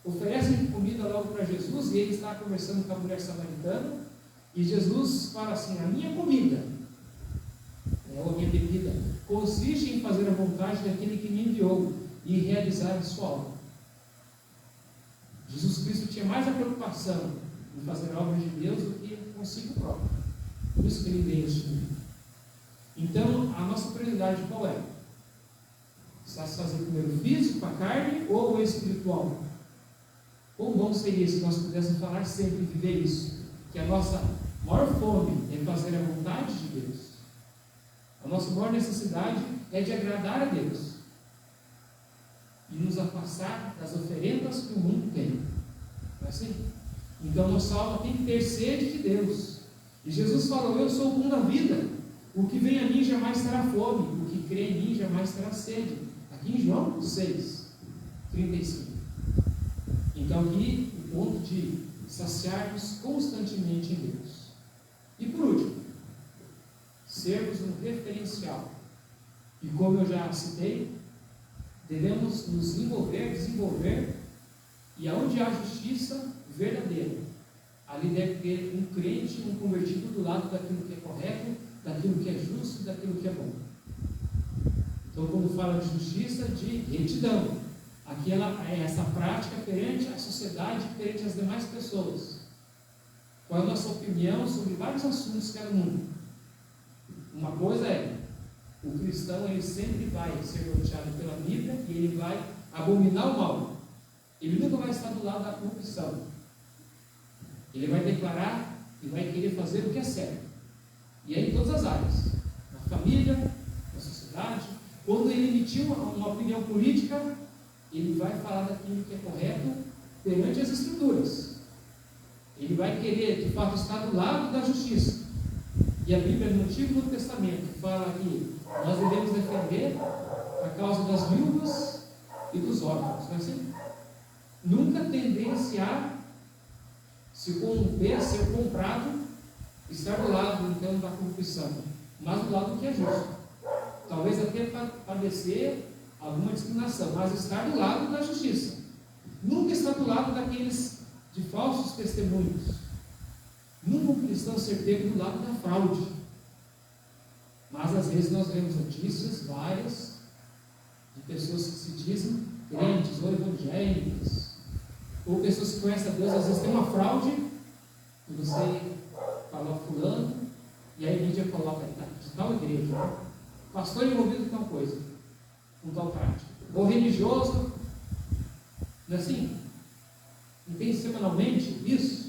oferecem comida logo para Jesus, e ele está conversando com a mulher samaritana, e Jesus fala assim: a minha comida, ou a minha bebida, consiste em fazer a vontade daquele que me enviou e realizar a sua obra. Jesus Cristo tinha mais a preocupação em fazer a obra de Deus do que consigo próprio. Por isso que ele veio este mundo. Então, a nossa prioridade qual é? Satisfazer primeiro o físico, a carne, ou o espiritual? Quão bom seria se nós pudéssemos falar sempre e viver isso? Que a nossa maior fome é fazer a vontade de Deus. A nossa maior necessidade é de agradar a Deus e nos afastar das oferendas que o mundo tem. Não é assim? Então, nossa alma tem que ter sede de Deus. E Jesus falou: eu sou o pão da vida. O que vem a mim jamais terá fome. O que crê em mim jamais terá sede. Aqui em João 6, 35. Então, aqui o ponto de saciarmos constantemente em Deus. E por último, sermos um referencial. E como eu já citei, devemos nos desenvolver, e aonde há justiça verdadeira, ali deve ter um crente, um convertido do lado daquilo que é correto, daquilo que é justo, daquilo que é bom. Então, quando fala de justiça, de retidão, aqui ela é essa prática perante a sociedade, perante as demais pessoas. Qual é a nossa opinião sobre vários assuntos que há no mundo? Uma coisa é, o cristão ele sempre vai ser norteado pela Bíblia e ele vai abominar o mal. Ele nunca vai estar do lado da corrupção. Ele vai declarar e vai querer fazer o que é certo. E aí em todas as áreas, na família, na sociedade. Quando ele emitir uma opinião política, ele vai falar daquilo que é correto perante as Escrituras. Ele vai querer, de fato, estar do lado da justiça. E a Bíblia, no Antigo e no Testamento, fala que nós devemos defender a causa das viúvas e dos órfãos. Não é assim? Nunca tendenciar se corromper, ser comprado, estar do lado, então, da corrupção, mas do lado do que é justo. Talvez até padecer alguma discriminação, mas estar do lado da justiça. Nunca estar do lado daqueles de falsos testemunhos. Nunca um cristão ser pego do lado da fraude. Mas às vezes nós vemos notícias várias de pessoas que se dizem crentes ou evangélicas, ou pessoas que conhecem a Deus. Às vezes tem uma fraude e você fala fulano, e aí a mídia coloca de tal igreja, pastor envolvido com tal coisa, com tal prática, ou religioso. Não é assim? Não tem semanalmente isso?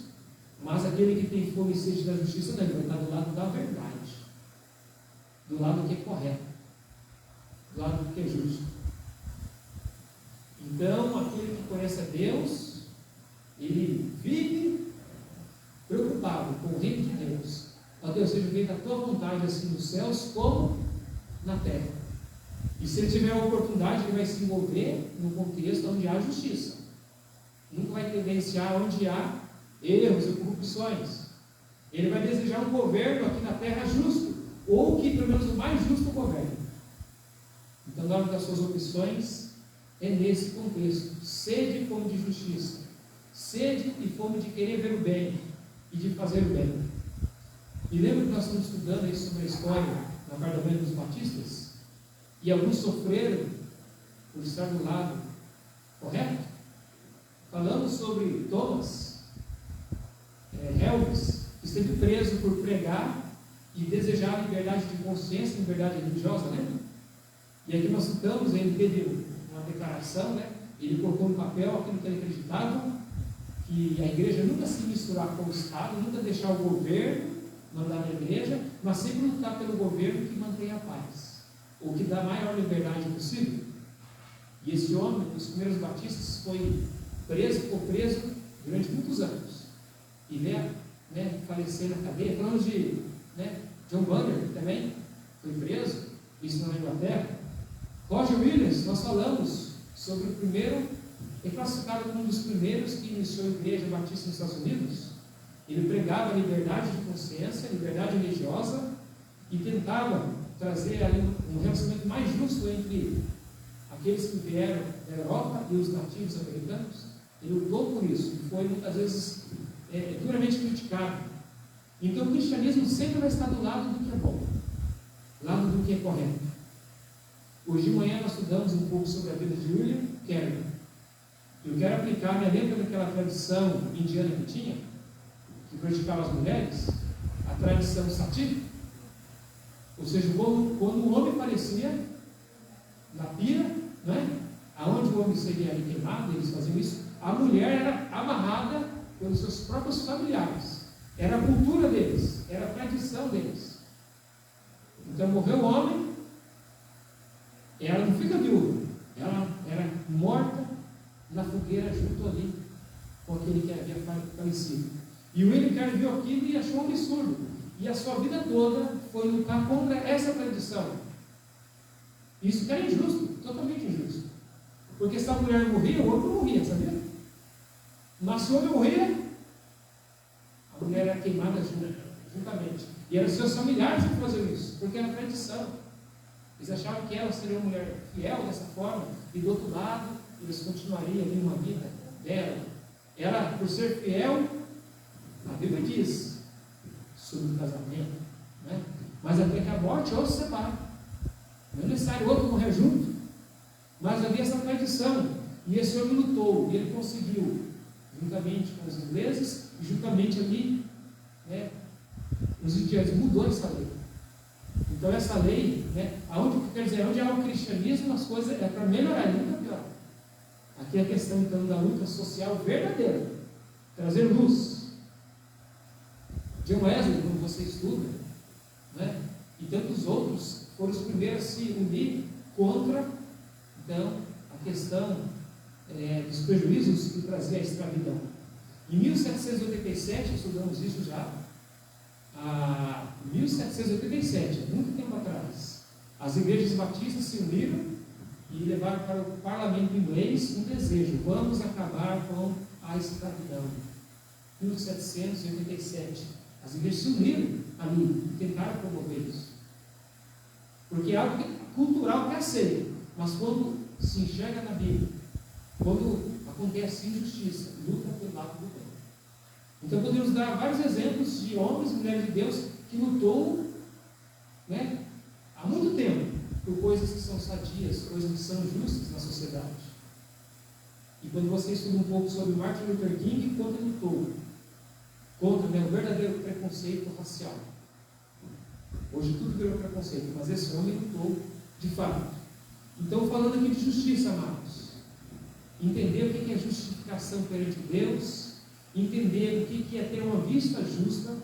Mas aquele que tem fome e sede da justiça, não, ele vai estar do lado da verdade, do lado que é correto, do lado que é justo. Então, aquele que conhece a Deus, ele vive preocupado com o reino de Deus. Ó Deus, seja feita a tua vontade, assim nos céus como na terra. E se ele tiver a oportunidade, ele vai se envolver no contexto onde há justiça. Nunca vai tendenciar onde há erros e corrupções. Ele vai desejar um governo aqui na terra justo, ou que pelo menos o mais justo governe. Então, na hora das suas opções, é nesse contexto: sede e fome de justiça, sede e fome de querer ver o bem e de fazer o bem. E lembra que nós estamos estudando aí sobre a história na Cardomênia dos Batistas? E alguns sofreram por estar do lado correto? Falamos sobre Thomas Helves, que esteve preso por pregar e desejar liberdade de consciência, liberdade religiosa, né? E aqui nós citamos, ele teve uma declaração, né? Ele colocou no papel aquilo que ele acreditava, que a igreja nunca se misturar com o Estado, nunca deixar o governo mandar na igreja, mas sempre lutar pelo governo que mantenha a paz, ou que dá a maior liberdade possível. E esse homem, dos primeiros batistas, ficou preso durante muitos anos, e falecer na cadeia. Falamos de John Bunyan também, foi preso, isso na Inglaterra. Roger Williams, nós falamos sobre o primeiro, é classificado como um dos primeiros que iniciou a igreja batista nos Estados Unidos. Ele pregava a liberdade de consciência, liberdade religiosa, e tentava trazer ali um um relacionamento mais justo entre aqueles que vieram da Europa e os nativos americanos. Ele lutou por isso e foi muitas vezes duramente criticado. Então o cristianismo sempre vai estar do lado do que é bom, do lado do que é correto. Hoje de manhã nós estudamos um pouco sobre a vida de William Carey. Eu quero aplicar, lembra daquela tradição indiana que tinha, que praticava as mulheres, a tradição sati? Ou seja, quando o homem aparecia na pira, né, aonde o homem seria queimado, eles faziam isso, a mulher era amarrada pelos seus próprios familiares. Era a cultura deles, era a tradição deles. Então morreu o homem, ela não fica viúva, ela era morta na fogueira junto ali com aquele que havia falecido. E o William Carey viu aquilo e achou um absurdo. E a sua vida toda foi lutar contra essa tradição. Isso que era injusto, totalmente injusto. Porque se a mulher morria, o homem não morria, sabia? Mas se o homem morria, a mulher era queimada juntamente. E eram seus familiares que faziam isso, porque era tradição. Eles achavam que ela seria uma mulher fiel dessa forma, e do outro lado, eles continuariam ali uma vida dela. Ela, por ser fiel, a Bíblia diz sobre o casamento, né? Mas até que a morte ou se separa. Não é necessário o outro morrer junto, mas havia essa tradição. E esse homem lutou, e ele conseguiu, juntamente com os ingleses, e juntamente ali, né, os indianos, mudou essa lei. Então essa lei, né, onde há o cristianismo, as coisas é para melhorar, nunca pior. Aqui é a questão então da luta social verdadeira, trazer luz. John Wesley, como você estuda, né, e tantos outros foram os primeiros a se unir contra então a questão dos prejuízos que trazia a escravidão. Em 1787, estudamos isso já, 1787, muito tempo atrás, as igrejas batistas se uniram e levaram para o parlamento inglês um desejo: vamos acabar com a escravidão. 1787, as igrejas se uniram ali e tentaram promover isso, porque é algo cultural que aceita, mas quando se enxerga na Bíblia, quando acontece injustiça, luta pelo lado do bem. Então podemos dar vários exemplos de homens e mulheres de Deus que lutou, né, há muito tempo por coisas que são sadias, coisas que são justas na sociedade. E quando você estuda um pouco sobre Martin Luther King, quanto ele lutou contra, né, o verdadeiro preconceito racial. Hoje tudo virou preconceito, mas esse homem lutou de fato. Então, falando aqui de justiça, amados, entender o que é justificação perante Deus, entender o que é ter uma vista justa,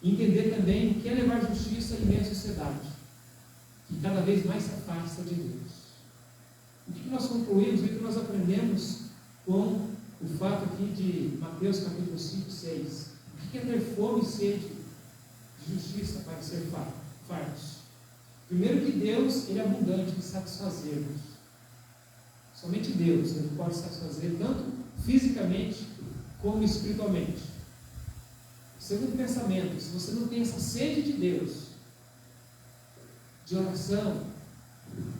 entender também o que é levar justiça em meio à sociedade, que cada vez mais se afasta de Deus. O que nós concluímos, o que nós aprendemos com o fato aqui de Mateus capítulo 5, 6? O que é ter fome e sede de justiça para ser fartos? Primeiro que Deus, Ele é abundante em satisfazer-nos. Somente Deus, Ele pode satisfazer tanto fisicamente como espiritualmente. Segundo pensamento, se você não tem essa sede de Deus, de oração,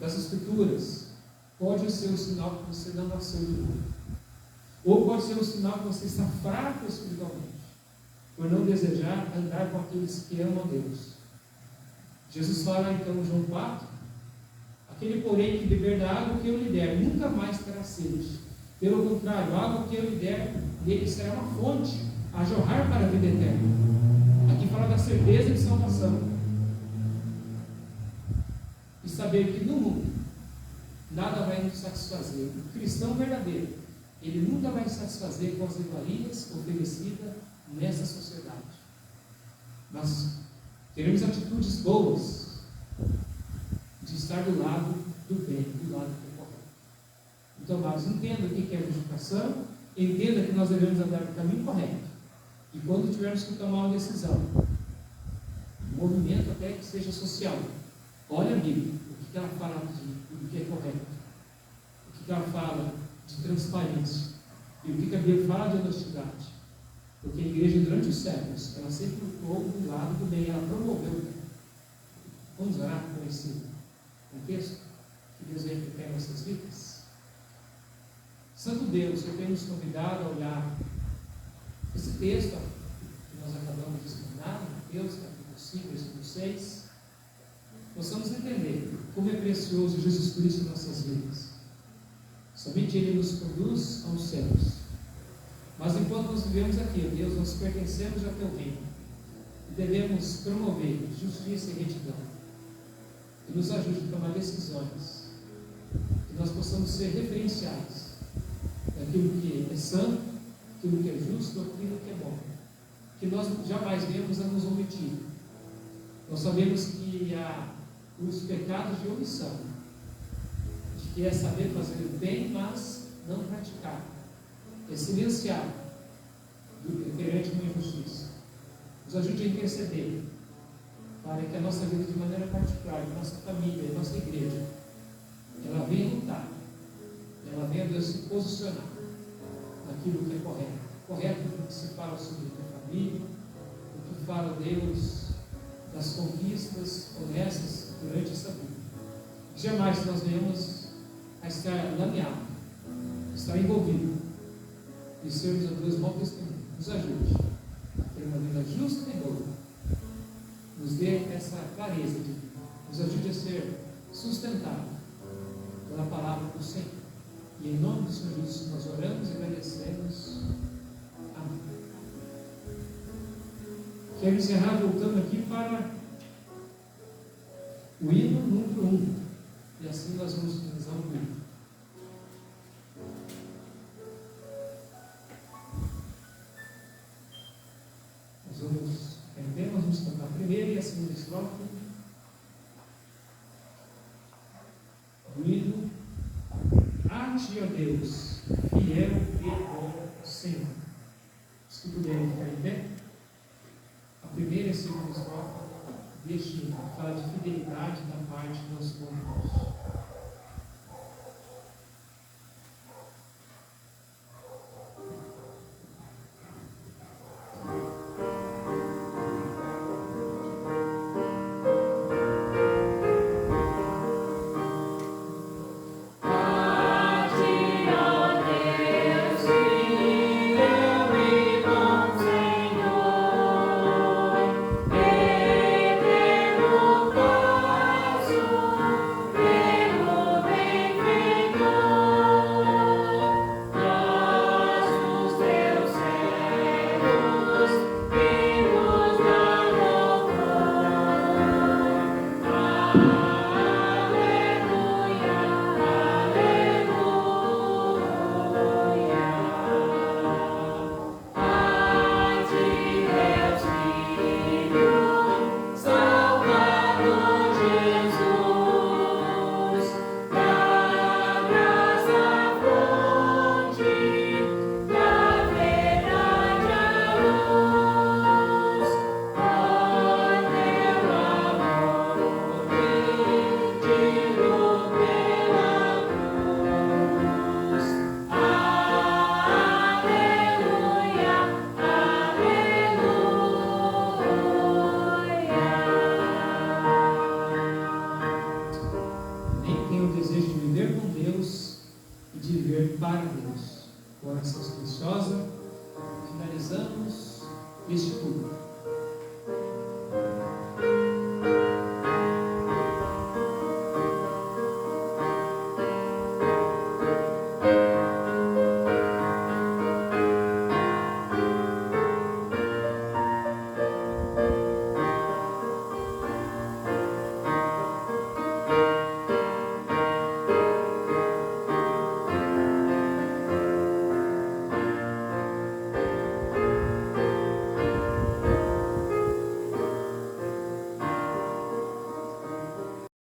das Escrituras, pode ser um sinal que você não nasceu de novo. Ou pode ser um sinal que você está fraco espiritualmente, por não desejar andar com aqueles que amam a Deus. Jesus fala então em João 4, aquele porém que beber da água que eu lhe der, nunca mais terá sede. Pelo contrário, a água que eu lhe der, dele será uma fonte a jorrar para a vida eterna. Aqui fala da certeza de salvação. E saber que no mundo nada vai nos satisfazer. O cristão verdadeiro, ele nunca vai se satisfazer com as iguarias oferecidas nessa sociedade. Mas teremos atitudes boas de estar do lado do bem, do lado que é correto. Então, amados, entenda o que é justificação, entenda que nós devemos andar no caminho correto. E quando tivermos que tomar uma decisão, um movimento até que seja social, olha a Bíblia, o que ela fala do que é correto, o que ela fala de transparência, e o que a Bíblia fala de honestidade. Porque a igreja, durante os séculos, ela sempre lutou do lado do bem, ela promoveu o bem. Vamos orar com esse um texto que Deus vem aplicar em nossas vidas? Santo Deus, eu tenho nos convidado a olhar esse texto que nós acabamos de estudar, Mateus, capítulo 5, versículo 6, possamos entender como é precioso Jesus Cristo em nossas vidas. Somente Ele nos conduz aos céus. Mas enquanto nós vivemos aqui, Deus, nós pertencemos ao Teu reino e devemos promover justiça e retidão. Que nos ajude a tomar decisões, que nós possamos ser referenciais daquilo que é santo, aquilo que é justo, aquilo que é bom. Que nós jamais venhamos a nos omitir. Nós sabemos que há os pecados de omissão, de que é saber fazer o bem, mas não praticar, é silenciar perante uma injustiça. Nos ajude a interceder para que a nossa vida, de maneira particular, a nossa família, a nossa igreja, ela venha lutar, ela venha, Deus, se posicionar naquilo que é correto. Correto do que se fala sobre a família, do que fala, Deus, das conquistas honestas durante essa vida. Jamais nós venhamos a estar lameado, estar envolvido e sermos a Deus mau testemunho. Nos ajude a ter uma vida justa e boa. Nos dê essa clareza de vida. Nos ajude a ser sustentado pela palavra do Senhor. E em nome do Senhor Jesus nós oramos e agradecemos. Amém. Quero encerrar voltando aqui para o hino número 1. E assim nós vamos finalizar o hino. Nós vamos cantar a primeira e a segunda estrofe do hino. A Ti, ó Deus, fiel e bom Senhor. Se puderem ficar em pé, a primeira e a segunda estrofe deste hino fala de fidelidade da parte do nosso bom Deus. Oração silenciosa, finalizamos este culto.